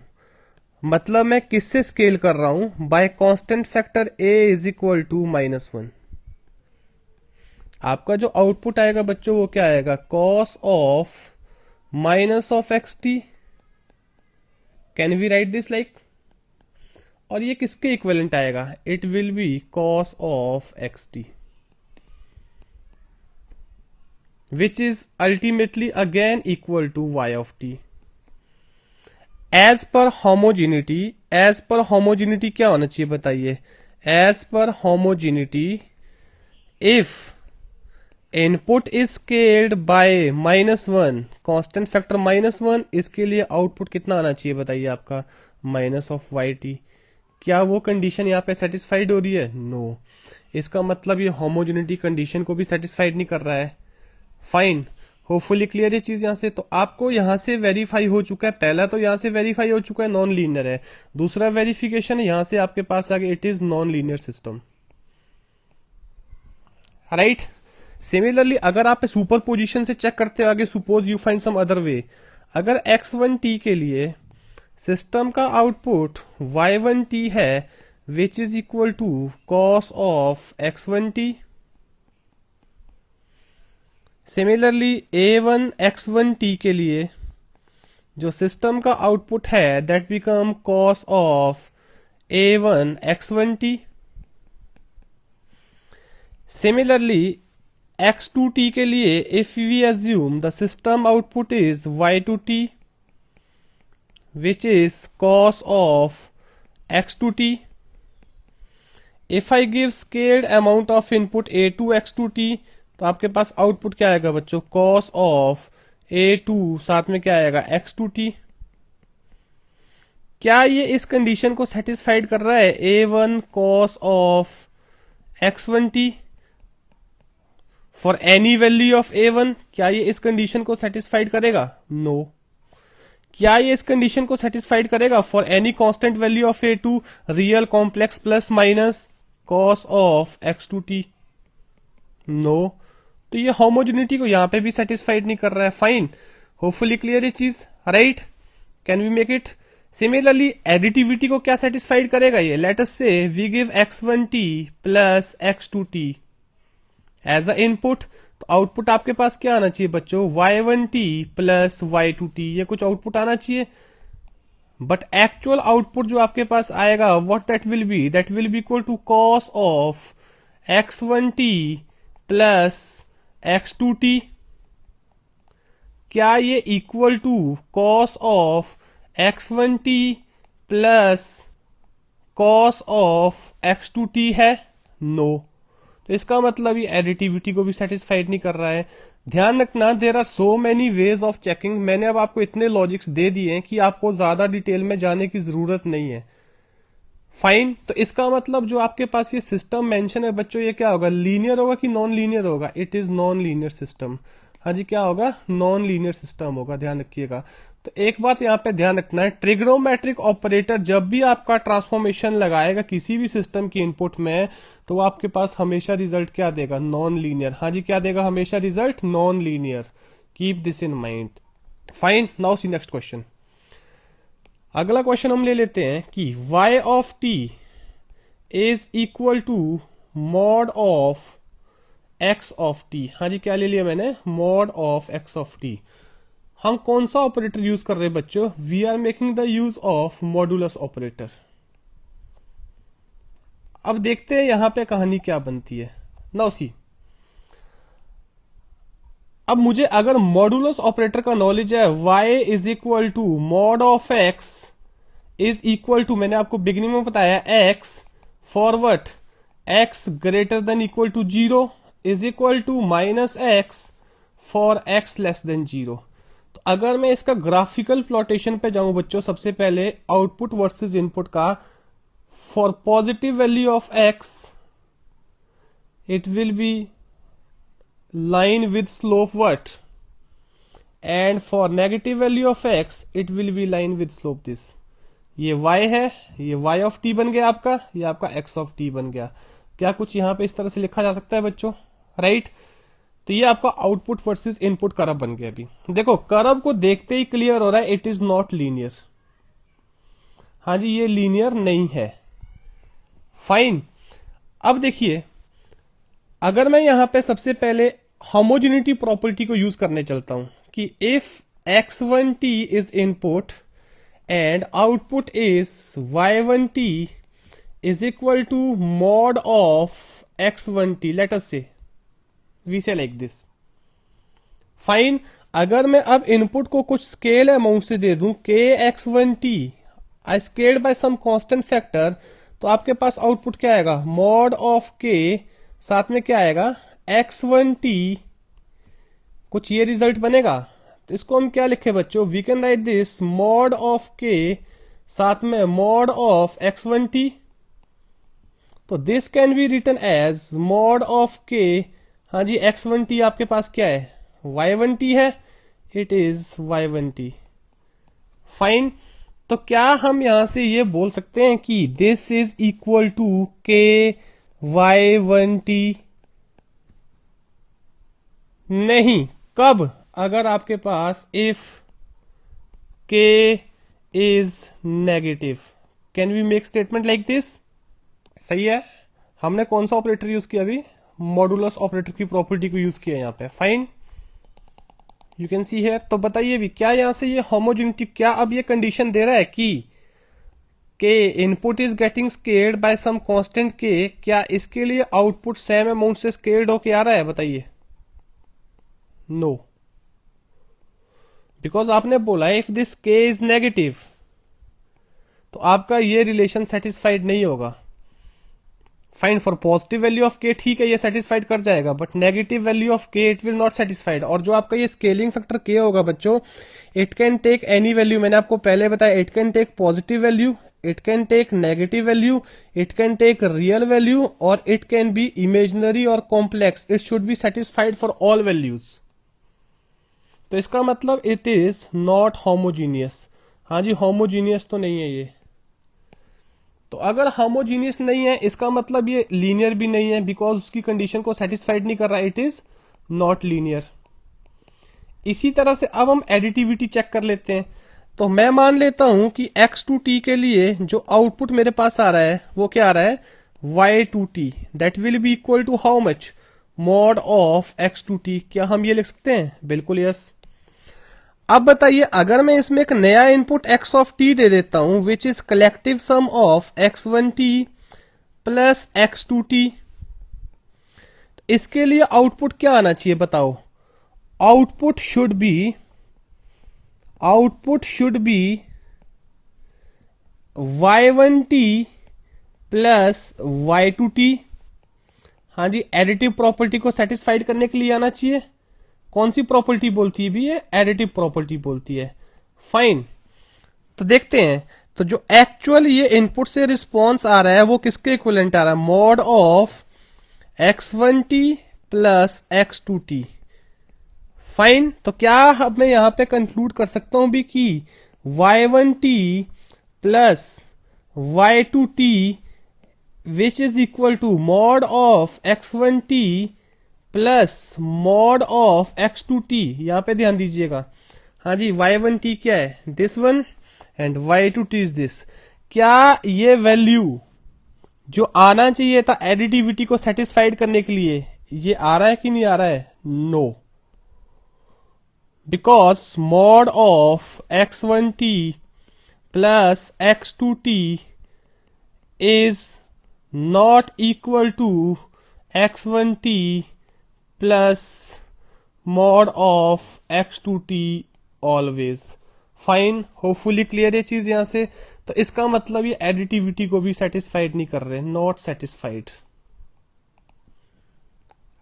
मतलब मैं किससे स्केल कर रहा हूं? By constant factor a is equal to -1। आपका जो आउटपुट आएगा बच्चों वो क्या आएगा? Cos of minus of x t. Can we write this like? और ये किसके इक्विवेलेंट आएगा? It will be cos of x t, which is ultimately again equal to y of t। as per homogeneity क्या होना चाहिए बताइए? as per homogeneity if input is scaled by -1, constant factor -1, इसके लिए आउटपुट कितना आना चाहिए बताइए आपका? Minus of y t. क्या वो कंडीशन यहाँ पे सेटिस्फाइड हो रही है? नो। इसका मतलब ये होमोजेनिटी कंडीशन को भी सेटिस्फाइड नहीं कर रहा है। फाइन, होपफुली क्लियर है चीज यहां से। तो आपको यहां से वेरीफाई हो चुका है। पहला तो यहां से वेरीफाई हो चुका है नॉन लीनियर है। दूसरा वेरिफिकेशन यहां से आपके पास आ गया, it is non linear system, right. Similarly अगर आप सुपर पोजिशन से चेक करते हो आगे, suppose you find some other way. अगर x1t के लिए सिस्टम का आउटपुट y1t है which is equal to cos of x1t। Similarly A1 X1 t के लिए जो सिस्टम का आउटपुट है that become cos of A1 X1 t। Similarly X2 t के लिए if we assume the system output is Y2 t which is cos of X2 t। If I give scaled amount of input A2 X2 t तो आपके पास आउटपुट क्या आएगा बच्चों, cos of A2 साथ में क्या आएगा X2 t। क्या ये इस कंडीशन को सेटिस्फाइड कर रहा है A1 cos of X1 t for any value of A1? क्या ये इस कंडीशन को सेटिस्फाइड करेगा? No no. क्या ये इस कंडीशन को सेटिस्फाइड करेगा for any constant value of A2 real complex plus minus cos of X2 t? No. तो ये होमोजेनिटी को यहां पे भी सेटिस्फाइड नहीं कर रहा है। फाइन, होपफुली क्लियर ये चीज, right? Can we make it? Similarly additivity को क्या सेटिस्फाइड करेगा ये? Let us say we give X1 t plus X2 t as a input, तो आउटपुट आपके पास क्या आना चाहिए बच्चों? Y1 t plus Y2 t, ये कुछ आउटपुट आना चाहिए। बट एक्चुअल आउटपुट जो आपके पास आएगा what that will be? That will be equal to cos of X1 t plus X2 t। क्या ये equal to cos of X1 t plus cos of X2 t है? नो। तो इसका मतलब ये एडिटिविटी को भी सेटिस्फाइड नहीं कर रहा है। ध्यान रखना, there are so many ways of checking. मैंने अब आपको इतने लॉजिक्स दे दिए हैं कि आपको ज्यादा डिटेल में जाने की जरूरत नहीं है। फाइन, तो इसका मतलब जो आपके पास ये सिस्टम मेंशन है बच्चों, ये क्या होगा? लीनियर होगा कि नॉन लीनियर होगा? It is non linear system. हाँ जी, क्या होगा? नॉन लीनियर सिस्टम होगा, ध्यान रखिएगा। तो एक बात यहाँ पे ध्यान रखना है, ट्रिग्नोमेट्रिक ऑपरेटर जब भी आपका ट्रांसफॉर्मेशन लगाएगा किसी भी सिस्टम की इनपुट में, तो आपके पास हमेशा रिजल्ट क्या देगा? Non linear. हाँ जी, क्या देगा? हमेशा result non linear. Keep this in mind. Fine, now see next question. अगला क्वेश्चन हम ले लेते हैं कि y of t is equal to mod of x of t। हाँ जी, क्या ले लिया मैंने? Mod of x of t। हम कौन सा ऑपरेटर यूज कर रहे हैं बच्चों? We are making the use of modulus operator. अब देखते हैं यहां पे कहानी क्या बनती है। नाउ सी, अब मुझे अगर मॉडुलस ऑपरेटर का नॉलेज है, y is equal to mod of x is equal to, मैंने आपको बिगिनिंग में बताया, x for what? x greater than equal to 0 is equal to minus x for x less than 0। तो अगर मैं इसका ग्राफिकल प्लॉटेशन पे जाऊं बच्चों, सबसे पहले आउटपुट वर्सेस इनपुट का, for positive value of x it will be line with slope what, and for negative value of x it will be line with slope this। ये y है, ये y ऑफ t बन गया आपका, ये आपका x ऑफ t बन गया। क्या कुछ यहां पे इस तरह से लिखा जा सकता है बच्चों? राइट। तो ये आपका आउटपुट वर्सेस इनपुट कर्व बन गया। अभी देखो, कर्व को देखते ही क्लियर हो रहा है इट इज नॉट लीनियर। हाँ जी, ये लीनियर नहीं है। फाइन, अब देखिए, अगर मैं यहां पे सबसे पहले होमोजेनिटी प्रॉपर्टी को यूज करने चलता हूं कि if x1t is input and output is y1t is equal to mod of x1t, let us say we से लाइक दिस। फाइन, अगर मैं अब इनपुट को कुछ स्केल अमाउंट से दे दूं k x1t I scaled by some constant factor, तो आपके पास आउटपुट क्या आएगा? मॉड ऑफ k साथ में क्या आएगा? x1t, कुछ ये रिजल्ट बनेगा। तो इसको हम क्या लिखे बच्चों? We can write this mod of k साथ में मॉड ऑफ x1t। तो this can be written as mod of k। हाँ जी, x1t आपके पास क्या है? y1t है, इट इज y1t। फाइन, तो क्या हम यहां से ये बोल सकते हैं कि this is equal to k y1t? नहीं। कब? अगर आपके पास if k is negative. Can we make statement like this? सही है। हमने कौन सा ऑपरेटर यूज किया अभी? मॉडुलस ऑपरेटर की प्रॉपर्टी को यूज किया यहां पे। Fine, you can see here. तो बताइए भी क्या यहां से ये होमोजेनिटी, क्या अब ये कंडीशन दे रहा है कि k input is getting scaled by some constant k, क्या इसके लिए आउटपुट सेम अमाउंट से स्केल्ड होके आ रहा है? बताइए। नो, बिकॉज आपने बोला है if this k is negative, तो आपका ये रिलेशन सेटिस्फाइड नहीं होगा। Fine, for positive value of k ठीक है, ये सेटिस्फाइड कर जाएगा, but negative value of k it will not satisfied. और जो आपका ये स्केलिंग फैक्टर के होगा बच्चों, it can take any value. मैंने आपको पहले बताया, it can take positive value, it can take negative value, it can take real value, और इट कैन बी इमेजिनरी और complex. It should be satisfied for all values. तो इसका मतलब इट इज नॉट होमोजीनियस। हाँ जी, होमोजीनियस तो नहीं है ये। तो अगर होमोजीनियस नहीं है, इसका मतलब ये लीनियर भी नहीं है, बिकॉज उसकी कंडीशन को सेटिस्फाइड नहीं कर रहा, इट इज नॉट लीनियर। इसी तरह से अब हम एडिटिविटी चेक कर लेते हैं। तो मैं मान लेता हूं कि x2t के लिए जो आउटपुट मेरे पास आ रहा है वो क्या आ रहा है, y2t, that will be equal to how much, mod of x2t। क्या हम ये लिख सकते हैं? बिल्कुल यस। अब बताइए, अगर मैं इसमें एक नया इनपुट x ऑफ t दे देता हूं which is collective sum of x1t plus x2t, तो इसके लिए आउटपुट क्या आना चाहिए बताओ? Output should be y1t plus y2t। हाँ जी, एडिटिव प्रॉपर्टी को सेटिस्फाइड करने के लिए आना चाहिए। कौन सी प्रॉपर्टी बोलती है भी? ये एडिटिव प्रॉपर्टी बोलती है। फाइन, तो देखते हैं। तो जो एक्चुअल ये इनपुट से रिस्पॉन्स आ रहा है वो किसके इक्विवेलेंट आ रहा है? Mod of x1t plus x2t। Fine, तो क्या अब मैं यहां पे कंक्लूड कर सकता हूं भी कि y1t plus y2t which is equal to mod of x1t plus mod of x2t। यहां पे ध्यान दीजिएगा। हाँ जी, y1t क्या है? This one, and y2t is this. क्या ये वैल्यू जो आना चाहिए था एडिटिविटी को सेटिस्फाइड करने के लिए, ये आ रहा है कि नहीं आ रहा है? No, because mod of x1t plus x2t is not equal to x1t plus mod of x2t always. Fine, hopefully clear है चीज यहां से। तो इसका मतलब ये एडिटिविटी को भी सेटिस्फाइड नहीं कर रहे, नॉट सेटिस्फाइड,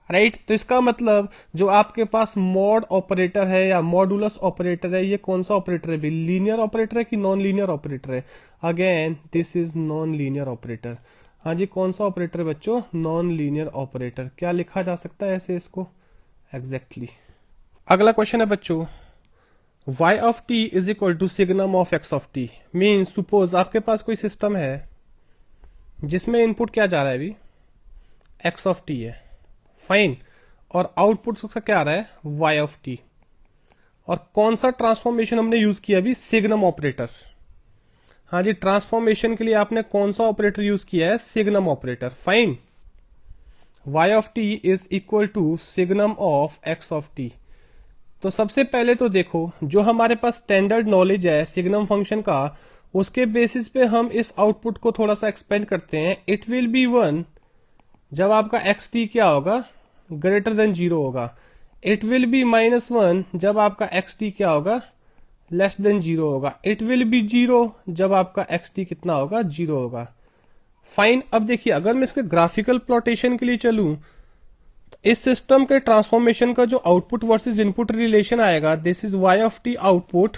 राइट। तो इसका मतलब जो आपके पास मॉड ऑपरेटर है या मॉडुलस ऑपरेटर है, ये कौन सा ऑपरेटर है भी? लीनियर ऑपरेटर है कि नॉन लीनियर ऑपरेटर है? Again this is non linear operator. हाँ जी, कौन सा ऑपरेटर है बच्चों? Non linear operator. क्या लिखा जा सकता है ऐसे इसको? एग्जैक्टली। अगला क्वेश्चन है बच्चों, y of t is equal to signum of x of t। Mean suppose आपके पास कोई सिस्टम है जिसमें इनपुट क्या जा रहा है अभी? x ऑफ t है। फाइन, और आउटपुट उसका क्या आ रहा है? y of t। और कौन सा ट्रांसफॉर्मेशन हमने यूज किया अभी? Signum operator. हाँ जी, ट्रांसफॉर्मेशन के लिए आपने कौन सा ऑपरेटर यूज किया है? Signum operator. Fine, y of t is equal to signum of x of t। तो सबसे पहले तो देखो, जो हमारे पास स्टैंडर्ड नॉलेज है सिग्नम फंक्शन का, उसके बेसिस पे हम इस आउटपुट को थोड़ा सा एक्सपेंड करते हैं। इट विल बी 1 जब आपका xt क्या होगा? ग्रेटर देन 0 होगा। इट विल बी -1 जब आपका xt क्या होगा? लेस देन 0 होगा। इट विल बी 0 जब आपका xt कितना होगा? 0 होगा। फाइन, अब देखिए, अगर मैं इसके ग्राफिकल प्लॉटेशन के लिए चलूं, इस सिस्टम के ट्रांसफॉर्मेशन का जो आउटपुट वर्सेस इनपुट रिलेशन आएगा, this is y of t output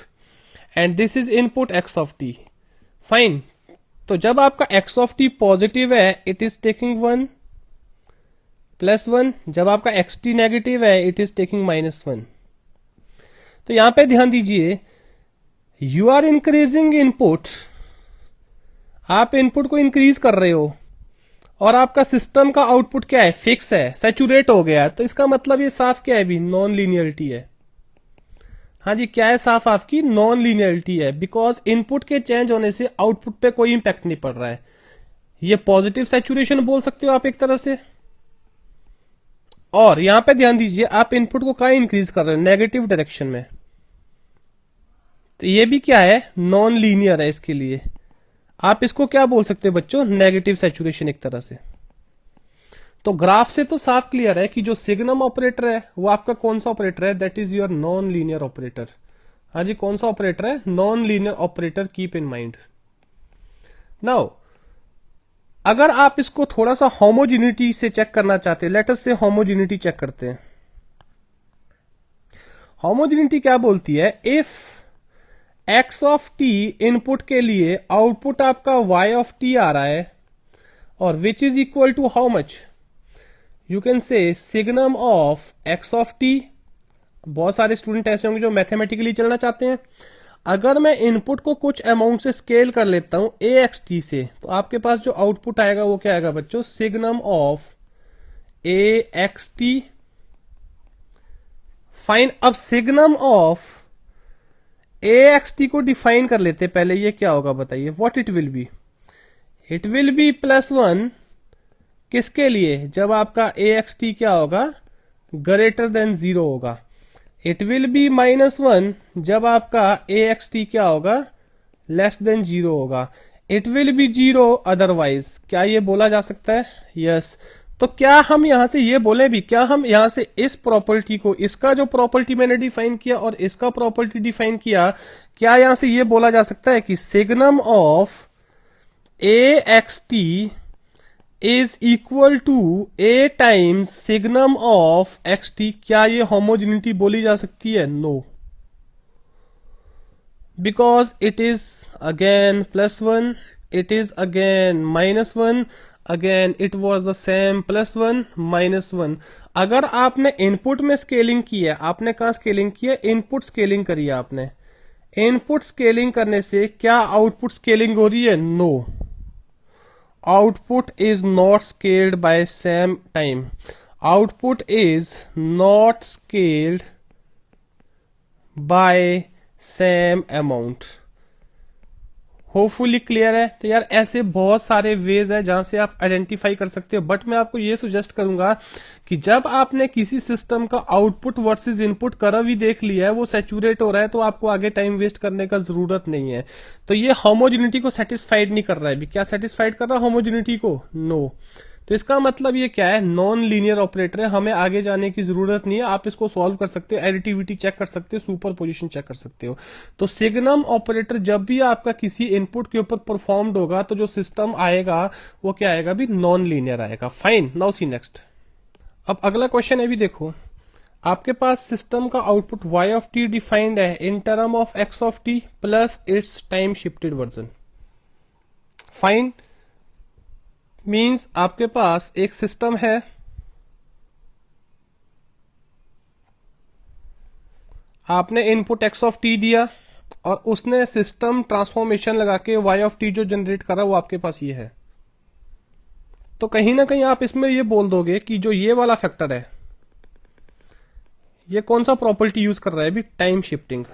and this is input x of t। Fine, तो जब आपका x ऑफ t पॉजिटिव है, इट इज टेकिंग 1 +1। जब आपका xt नेगेटिव है, इट इज टेकिंग -1। तो यहां पे ध्यान दीजिए, यू आर इंक्रीजिंग इनपुट, आप इनपुट को इंक्रीज कर रहे हो, और आपका सिस्टम का आउटपुट क्या है? फिक्स है, सैचुरेट हो गया। तो इसका मतलब ये साफ क्या है भी? नॉन लीनियरिटी है। हाँ जी, क्या है साफ? आपकी नॉन लीनियरिटी है, बिकॉज इनपुट के चेंज होने से आउटपुट पे कोई इंपैक्ट नहीं पड़ रहा है। ये पॉजिटिव सैचुरेशन बोल सकते हो आप एक तरह से। और यहां पे ध्यान दीजिए आप इनपुट को कहां इंक्रीज कर रहे हो, नेगेटिव डायरेक्शन में। तो ये भी क्या है, नॉन लीनियर है। इसके लिए आप इसको क्या बोल सकते हो बच्चों, नेगेटिव सैचुरेशन एक तरह से। तो ग्राफ से तो साफ क्लियर है कि जो सिग्नम ऑपरेटर है वो आपका कौन सा ऑपरेटर है, that is your non linear operator. हाँ जी, कौन सा ऑपरेटर है, non linear operator, keep in mind. Now अगर आप इसको थोड़ा सा होमोजिनिटी से चेक करना चाहते हैं, लेट अस से होमोजिनिटी चेक करते हैं। होमोजिनिटी क्या बोलती है, if x of T input के लिए आउटपुट आपका वाई ऑफ टी आ रहा है और which is equal to how much, you can say signum of x of t. बहुत सारे स्टूडेंट ऐसे होंगे जो मैथमेटिकली चलना चाहते हैं। अगर मैं इनपुट को कुछ अमाउंट से स्केल कर लेता हूं ए एक्स टी से, तो आपके पास जो आउटपुट आएगा वो क्या आएगा बच्चों, signum of a x t. Fine, अब signum of a x t को डिफाइन कर लेते पहले, ये क्या होगा बताइए, what it will be, it will be +1 किसके लिए, जब आपका ए एक्स टी क्या होगा, ग्रेटर देन 0 होगा। इट विल बी -1 जब आपका ए एक्स टी क्या होगा, लेस देन 0 होगा। It will B 0 otherwise. क्या ये बोला जा सकता है, यस। तो क्या हम यहां से ये बोले भी, क्या हम यहां से इस प्रॉपर्टी को, इसका जो प्रॉपर्टी मैंने डिफाइन किया और इसका प्रॉपर्टी डिफाइन किया, क्या यहां से ये बोला जा सकता है कि signum of a x t is equal to a times signum of x t. क्या ये होमोजिनिटी बोली जा सकती है, no, because it is again +1, it is again -1, again it was the same +1 -1। अगर आपने इनपुट में स्केलिंग की है, आपने कहा स्केलिंग की है, इनपुट स्केलिंग करी है आपने, इनपुट स्केलिंग करने से क्या आउटपुट स्केलिंग हो रही है, no, output is not scaled by same time, output is not scaled by same amount। Hopefully clear है। तो यार ऐसे बहुत सारे वेज है जहां से आप आइडेंटिफाई कर सकते हो, बट मैं आपको ये सुजेस्ट करूंगा कि जब आपने किसी सिस्टम का आउटपुट वर्सेस इनपुट कर्व ही देख लिया है, वो सैचुरेट हो रहा है, तो आपको आगे टाइम वेस्ट करने का जरूरत नहीं है। तो ये होमोजिनिटी को सेटिस्फाइड नहीं कर रहा है अभी। क्या सेटिस्फाइड कर रहा है होमोजिनिटी को, नो। तो इसका मतलब ये क्या है, नॉन लीनियर ऑपरेटर है, हमें आगे जाने की जरूरत नहीं है। आप इसको सॉल्व कर सकते हो, एडिटिविटी चेक कर सकते हो, सुपर पोजिशन चेक कर सकते हो। तो सिग्नम ऑपरेटर जब भी आपका किसी इनपुट के ऊपर परफॉर्म्ड होगा, तो जो सिस्टम आएगा वो क्या आएगा, भी नॉन लीनियर आएगा। Fine, now see next. अब अगला क्वेश्चन है भी, देखो आपके पास सिस्टम का output y of t defined है in term of x of t plus its time shifted version. Fine means आपके पास एक सिस्टम है, आपने इनपुट x ऑफ टी दिया और उसने सिस्टम ट्रांसफॉर्मेशन लगा के y ऑफ टी जो जनरेट करा वो आपके पास ये है। तो कहीं ना कहीं आप इसमें ये बोल दोगे कि जो ये वाला फैक्टर है, ये कौन सा प्रॉपर्टी यूज कर रहा है भी, टाइम शिफ्टिंग।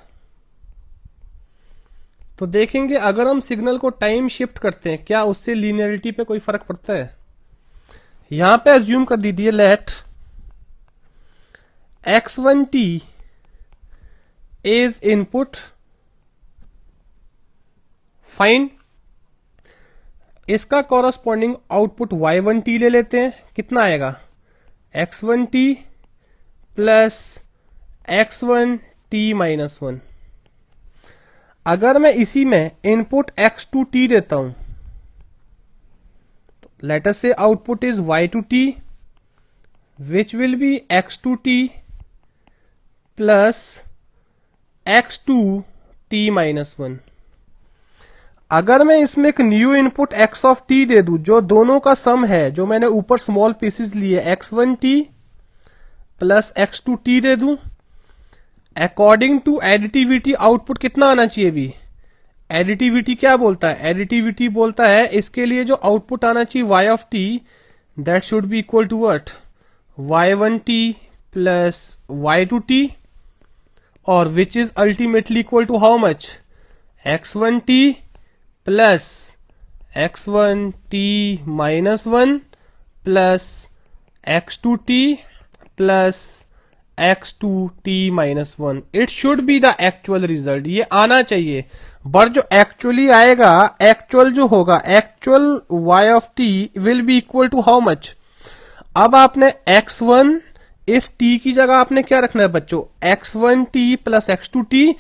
तो देखेंगे अगर हम सिग्नल को टाइम शिफ्ट करते हैं, क्या उससे लीनियरिटी पे कोई फर्क पड़ता है। यहां पे अज्यूम कर दीजिए, let x1t is input. Fine, इसका कॉरस्पॉन्डिंग आउटपुट y1t ले लेते हैं, कितना आएगा, x1t प्लस x1t -1। अगर मैं इसी में इनपुट x2t देता हूं, तो लेट अस से output is y2t which will be x2t plus x2t -1। अगर मैं इसमें एक new input x of t दे दूं, जो दोनों का सम है, जो मैंने ऊपर स्मॉल पीसेस लिए, x1t प्लस x2t दे दूं, अकॉर्डिंग टू एडिटिविटी आउटपुट कितना आना चाहिए भी। एडिटिविटी क्या बोलता है, एडिटिविटी बोलता है इसके लिए जो आउटपुट आना चाहिए y of t, that should be equal to what, y1t plus y2t, और which is ultimately equal to how much, x1t plus x1t -1 plus x2t plus x2t-1। It should be the actual result, ये आना चाहिए। बट जो एक्चुअली आएगा, एक्चुअल जो होगा, actual y of t will be equal to how much. अब आपने x1 इस t की जगह आपने क्या रखना है बच्चों, x1t प्लस x2t,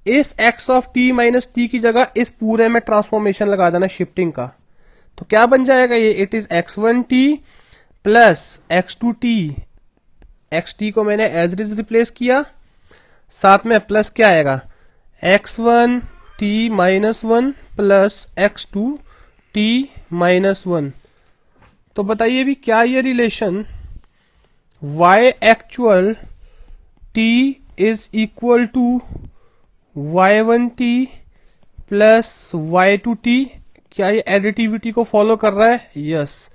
इस x of t minus t की जगह इस पूरे में ट्रांसफॉर्मेशन लगा देना शिफ्टिंग का। तो क्या बन जाएगा ये, it is x1t plus x2t, xt को मैंने एज इट इज रिप्लेस किया, साथ में प्लस क्या आएगा, x1t-1 प्लस x2t-1। तो बताइए भी क्या ये relation y actual t is equal to y1t plus y2t, क्या ये एडिटिविटी को फॉलो कर रहा है? Yes,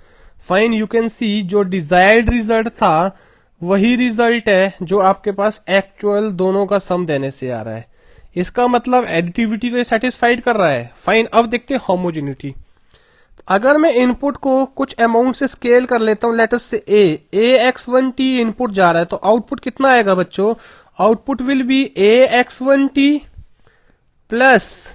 fine. You can see जो डिजायर्ड रिजल्ट था वही रिजल्ट है जो आपके पास एक्चुअल दोनों का सम देने से आ रहा है। इसका मतलब एडिटिविटी तो ये सेटिस्फाइड कर रहा है। फाइन, अब देखते हैं होमोजेनिटी। अगर मैं इनपुट को कुछ अमाउंट से स्केल कर लेता हूं, लेट अस से a x1t इनपुट जा रहा है, तो आउटपुट कितना आएगा बच्चों, output will be a x1t plus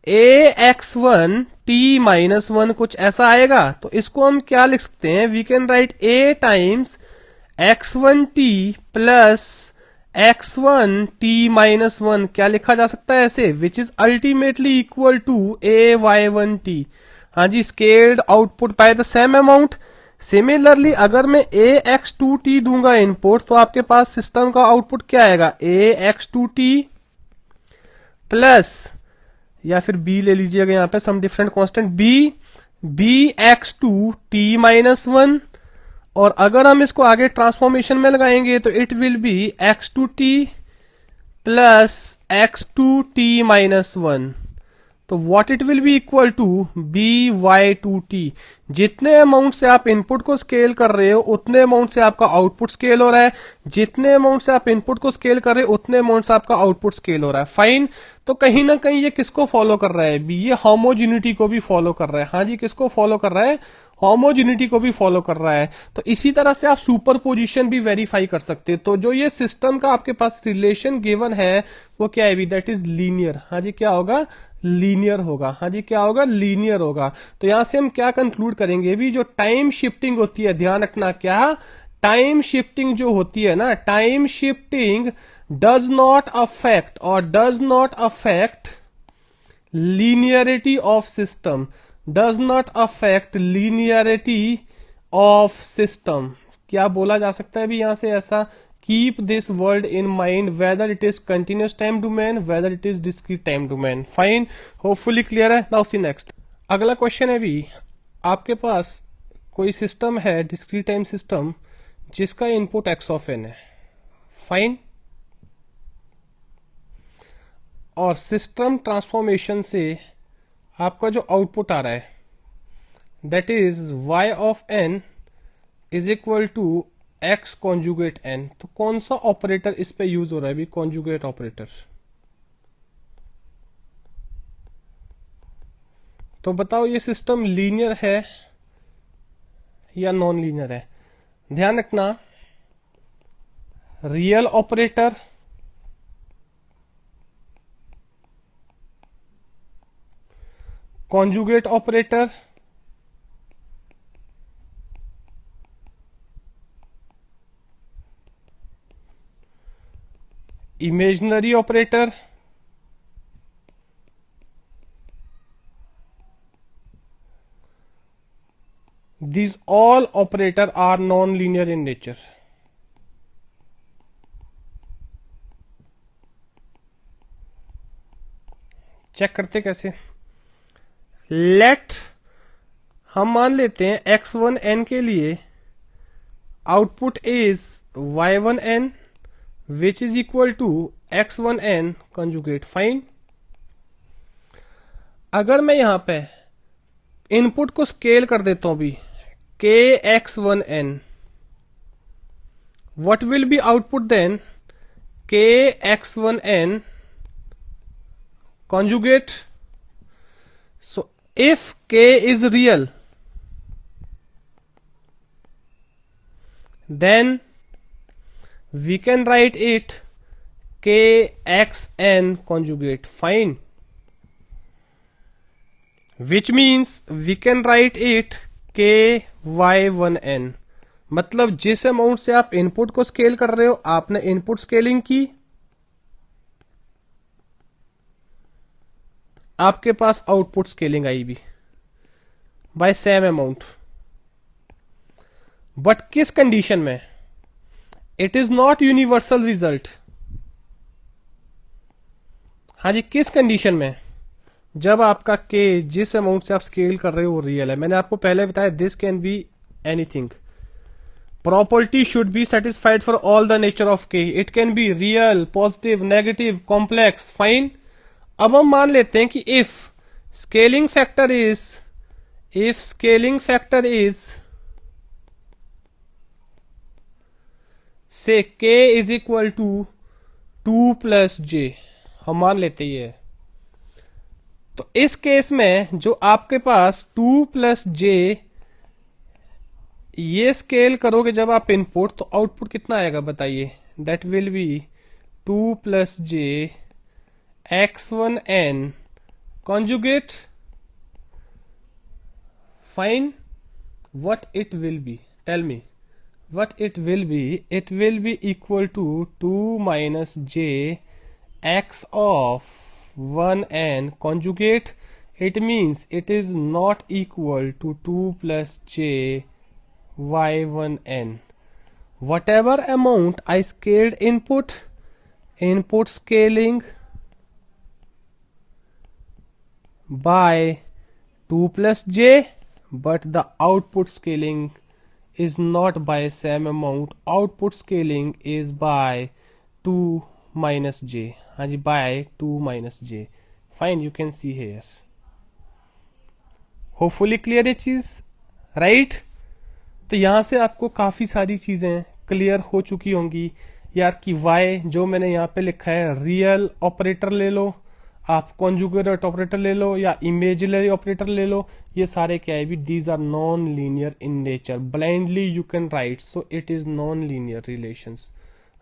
a x1t-1, कुछ ऐसा आएगा। तो इसको हम क्या लिख सकते हैं, we can write a times x1t plus x1t-1, क्या लिखा जा सकता है ऐसे, which is ultimately equal to a y1t। हाँ जी, scaled output by the same amount. Similarly अगर मैं a x2t दूंगा इनपुट, तो आपके पास सिस्टम का आउटपुट क्या आएगा, a x2t प्लस, या फिर b ले लीजिएगा यहां पे some different constant, b x2t-1। और अगर हम इसको आगे ट्रांसफॉर्मेशन में लगाएंगे तो it will B x2t plus x2t-1। तो what it will be equal to by2t। जितने अमाउंट से आप इनपुट को स्केल कर रहे हो उतने अमाउंट से आपका आउटपुट स्केल हो रहा है, जितने अमाउंट से आप इनपुट को स्केल कर रहे हो उतने अमाउंट से आपका आउटपुट स्केल हो रहा है। फाइन, तो कहीं ना कहीं ये किसको फॉलो कर रहा है, ये होमोजेनिटी को भी फॉलो कर रहा है। हाँ जी, किसको फॉलो कर रहा है, होमोजेनिटी को भी फॉलो कर रहा है। तो इसी तरह से आप सुपर पोजिशन भी वेरीफाई कर सकते हैं। तो जो ये सिस्टम का आपके पास रिलेशन गिवन है वो क्या है, दैट इज लीनियर। हाँ जी, क्या होगा, लीनियर होगा। हाँ जी, क्या होगा, लीनियर होगा। तो यहां से हम क्या कंक्लूड करेंगे भी, जो टाइम शिफ्टिंग होती है, ध्यान रखना, क्या टाइम शिफ्टिंग जो होती है ना, time shifting does not affect linearity of system, does not affect linearity of system। क्या बोला जा सकता है भी यहां से ऐसा, keep this word in mind whether it is continuous time domain, whether it is discrete time domain. Fine, hopefully clear है। नाउ सी नेक्स्ट, अगला क्वेश्चन है भी, आपके पास कोई सिस्टम है डिस्क्रीट टाइम सिस्टम जिसका इनपुट x ऑफ n है। फाइन, और सिस्टम ट्रांसफॉर्मेशन से आपका जो आउटपुट आ रहा है that is y of n is equal to x conjugate n। तो कौन सा ऑपरेटर इस पे यूज हो रहा है भी, कॉन्जुगेट ऑपरेटर। तो बताओ ये सिस्टम लीनियर है या नॉन लीनियर है। ध्यान रखना, real operator, conjugate operator, imaginary operator, these all operator are non-linear in nature। Check करते कैसे, लेट हम मान लेते हैं x1n के लिए output is y1n which is equal to x1n conjugate. Fine, अगर मैं यहां पे इनपुट को स्केल कर देता हूं भी kx1n, what will be output then, kx1n conjugate। So if k is real then we can write it kxn conjugate. Fine. Which means we can write it ky1n. मतलब जिस अमाउंट से आप इनपुट को स्केल कर रहे हो, आपने इनपुट स्केलिंग की, आपके पास आउटपुट स्केलिंग आई भी बाय सेम अमाउंट. बट किस कंडीशन में? It is not universal result. हाँ जी, किस कंडीशन में? जब आपका के जिस अमाउंट से आप स्केल कर रहे हो वो रियल है. मैंने आपको पहले बताया this can be anything. Property should be satisfied for all the nature of k. It can be real, positive, negative, complex. Fine. अब हम मान लेते हैं कि if scaling factor is say k is equal to 2 plus j, हम मान लेते ये. तो इस केस में जो आपके पास 2 प्लस जे, ये स्केल करोगे जब आप इनपुट, तो आउटपुट कितना आएगा बताइए? That will B 2 plus J x1n conjugate. Fine. What it will be? Tell me. What it will be? It will be equal to 2 minus j x of 1n conjugate. It means it is not equal to 2 plus j y1n. Whatever amount I scaled input scaling by 2 plus j, but the output scaling is not by same amount. Output scaling is by 2 minus j. हाँ जी, by 2 minus j. Fine, you can see here. Hopefully clear ये चीज, राइट? तो यहां से आपको काफी सारी चीजें क्लियर हो चुकी होंगी यार कि y जो मैंने यहाँ पे लिखा है रियल ऑपरेटर ले लो, आप कॉन्जुगेट ऑपरेटर ले लो या इमेजिनरी ऑपरेटर ले लो, ये सारे क्या है भी, these are non linear in nature. Blindly you can write, so it is non linear relations.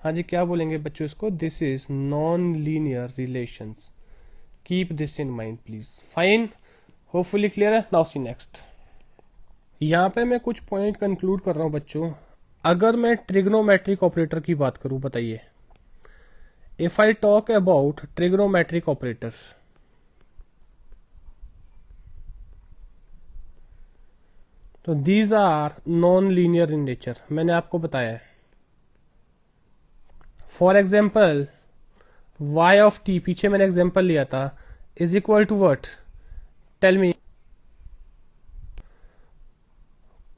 हाँ जी, क्या बोलेंगे बच्चों इसको? This is non linear relations. Keep this in mind please. Fine, hopefully clear है. Now see next. यहाँ पे मैं कुछ पॉइंट कंक्लूड कर रहा हूं बच्चों. अगर मैं ट्रिग्नोमेट्रिक ऑपरेटर की बात करूं, बताइए, if I talk about trigonometric operators, तो these are non-linear in nature. मैंने आपको बताया है. For example y of t, पीछे मैंने एग्जाम्पल लिया था, is equal to what? Tell me.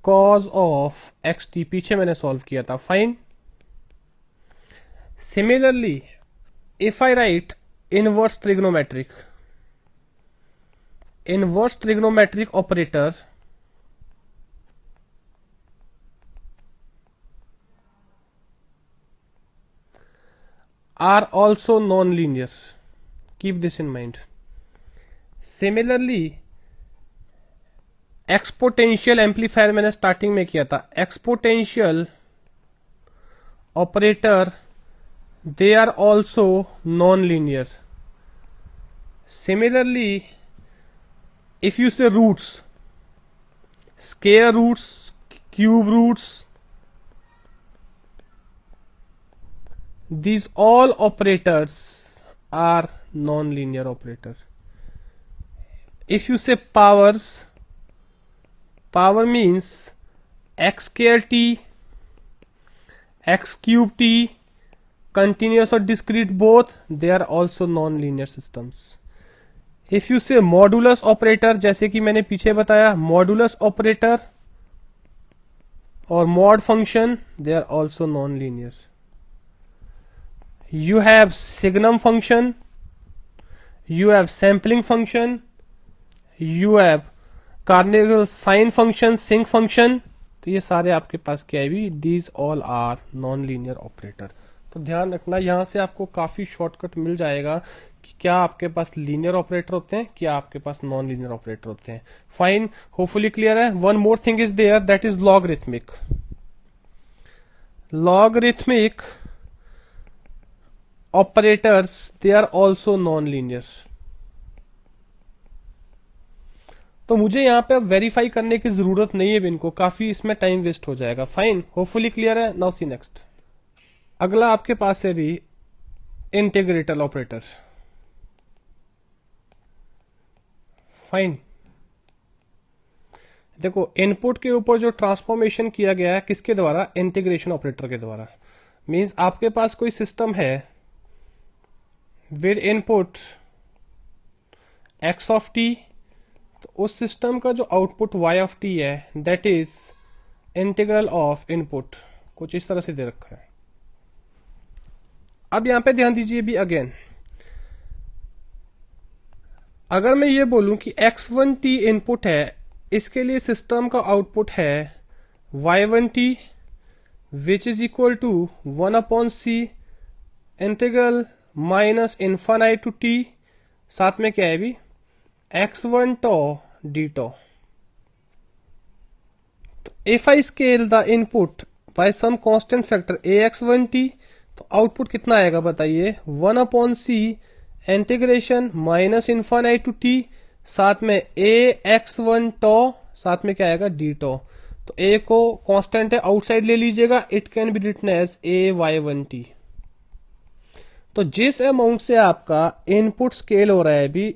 cos of xt, पीछे मैंने सॉल्व किया था. Fine. Similarly if I write inverse trigonometric operator, are also non-linear. Keep this in mind. Similarly, exponential amplifier मैंने स्टार्टिंग में किया था. Exponential operator, they are also non-linear. Similarly, if you say roots, square roots, cube roots, these all operators are non-linear operator. If you say powers, power means x square t, x cube t, continuous or discrete both, they are also non-linear systems. If you say modulus operator, जैसे कि मैंने पीछे बताया, modulus operator और mod function, they are also non-linear. You have signum function, you have sampling function, you have cardinal sine function, sinc function, तो ये सारे आपके पास क्या है भी, these all are non linear operator. तो ध्यान रखना, यहां से आपको काफी शॉर्टकट मिल जाएगा कि क्या आपके पास लीनियर ऑपरेटर होते हैं, क्या आपके पास नॉन लीनियर ऑपरेटर होते हैं. फाइन, होपफुली क्लियर है. One more thing is there, that is logarithmic. Logarithmic operators they are also non linear. तो मुझे यहाँ पे अब वेरीफाई करने की जरूरत नहीं है इनको, काफी इसमें टाइम वेस्ट हो जाएगा। फाइन, होपफुली क्लियर है। Now see next. अगला आपके पास है भी इंटीग्रेटर ऑपरेटर। फाइन, देखो इनपुट के ऊपर जो ट्रांसफॉर्मेशन किया गया है किसके द्वारा, इंटीग्रेशन ऑपरेटर के द्वारा। मींस आपके पास कोई सिस्टम है with input x of t, तो उस सिस्टम का जो आउटपुट y ऑफ t है that is integral of input, कुछ इस तरह से दे रखा है। अब यहां पे ध्यान दीजिए भी अगेन, अगर मैं ये बोलूं कि x1t इनपुट है, इसके लिए सिस्टम का आउटपुट है y1t which is equal to 1/c integral minus infinite to t, साथ में क्या है भी x1 tau d tau। तो if I scale the input by some constant factor ax1t, तो आउटपुट कितना आएगा बताइए, 1/c integration minus infinite to t, साथ में ax1 tau, साथ में क्या आएगा d tau। तो a को कांस्टेंट है आउटसाइड ले लीजिएगा, it can be written as ay1t। तो जिस अमाउंट से आपका इनपुट स्केल हो रहा है अभी,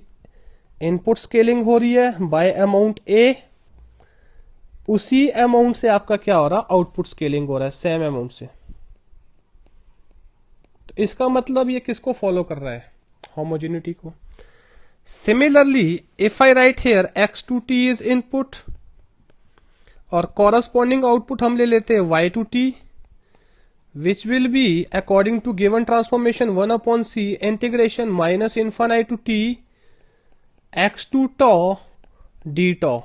इनपुट स्केलिंग हो रही है बाय अमाउंट a, उसी अमाउंट से आपका क्या हो रहा है, आउटपुट स्केलिंग हो रहा है सेम अमाउंट से। तो इसका मतलब ये किसको फॉलो कर रहा है, होमोजेनिटी को। Similarly if I right here x2t is input और कॉरस्पॉन्डिंग आउटपुट हम ले लेते हैं y2t, which will be according to given transformation 1/c integration minus infinite to t x2 tau d tau।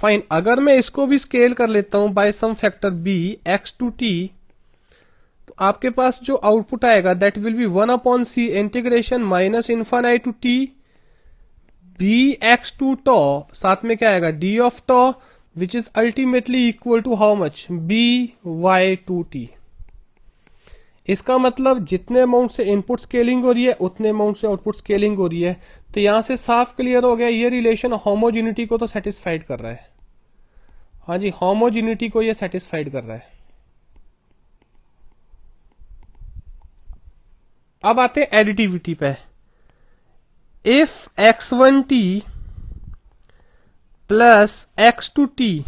Fine, अगर मैं इसको भी स्केल कर लेता हूं bye some factor b x2t, तो आपके पास जो आउटपुट आएगा that will be 1/c integration minus infinite to t b x2 tau, साथ में क्या आएगा d of tau which is ultimately equal to how much, b y2t। इसका मतलब जितने अमाउंट से इनपुट स्केलिंग हो रही है उतने अमाउंट से आउटपुट स्केलिंग हो रही है। तो यहां से साफ क्लियर हो गया, ये रिलेशन होमोजेनिटी को तो सेटिस्फाइड कर रहा है। हाँ जी, होमोजेनिटी को ये सेटिस्फाइड कर रहा है। अब आते हैं एडिटिविटी पे। If x1t plus x2t,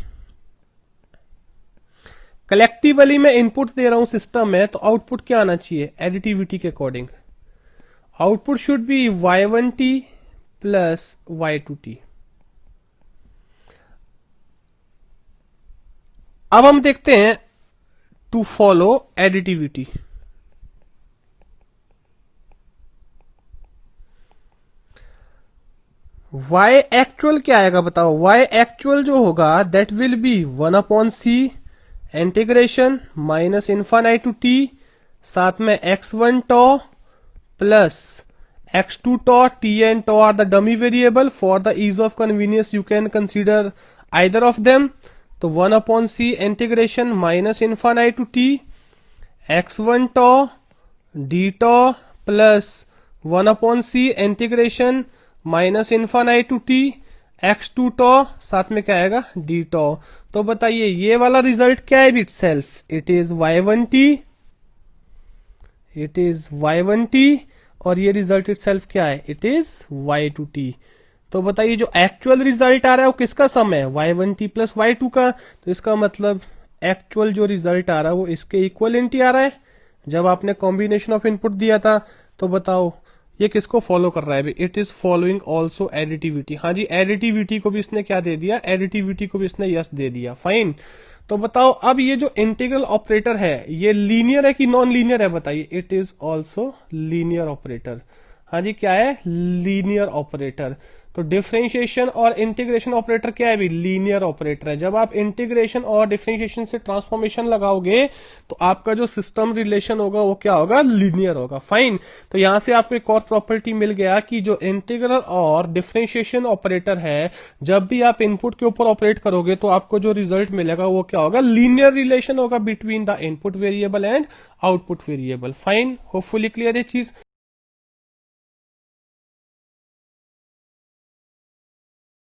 collectively मैं इनपुट दे रहा हूं सिस्टम में, तो आउटपुट क्या आना चाहिए एडिटिविटी के according, output should be y1t plus y2t। अब हम देखते हैं to follow additivity. y actual क्या आएगा बताओ, y एक्चुअल जो होगा that will be 1/c integration minus infinite to t, साथ में x1 tau plus x2 tau, t and tau are the dummy variable, for the ease of convenience you can consider either of them। तो 1/c integration minus infinite to t x1 tau d tau plus 1/c integration minus infinite to t x2 tau, साथ में क्या आएगा d tau। तो बताइए ये वाला रिजल्ट क्या है itself, it is y1t, it is y1t, और ये रिजल्ट इटसेल्फ क्या है, इट इज y2t। तो बताइए जो एक्चुअल रिजल्ट आ रहा है वो किसका सम है, y1t प्लस y2 का। तो इसका मतलब एक्चुअल जो रिजल्ट आ रहा है वो इसके इक्वलेंट ही आ रहा है जब आपने कॉम्बिनेशन ऑफ इनपुट दिया था। तो बताओ ये किसको फॉलो कर रहा है, it is following also additivity. हाँ जी, एडिटिविटी को भी इसने क्या दे दिया, एडिटिविटी को भी इसने यस दे दिया। फाइन, तो बताओ अब ये जो इंटीग्रल ऑपरेटर है ये लीनियर है कि नॉन लीनियर है, बताइए। It is also linear operator. हाँ जी, क्या है, लीनियर ऑपरेटर। तो डिफरेंशिएशन और इंटीग्रेशन ऑपरेटर क्या है भी? लीनियर ऑपरेटर है। जब आप इंटीग्रेशन और डिफरेंशिएशन से ट्रांसफॉर्मेशन लगाओगे तो आपका जो सिस्टम रिलेशन होगा वो क्या होगा? लीनियर होगा। फाइन। तो यहां से आपको एक और प्रॉपर्टी मिल गया कि जो इंटीग्रल और डिफरेंशिएशन ऑपरेटर है, जब भी आप इनपुट के ऊपर ऑपरेट करोगे तो आपको जो रिजल्ट मिलेगा वो क्या होगा? लीनियर रिलेशन होगा between the input variable and output variable. Fine, hopefully clear है चीज।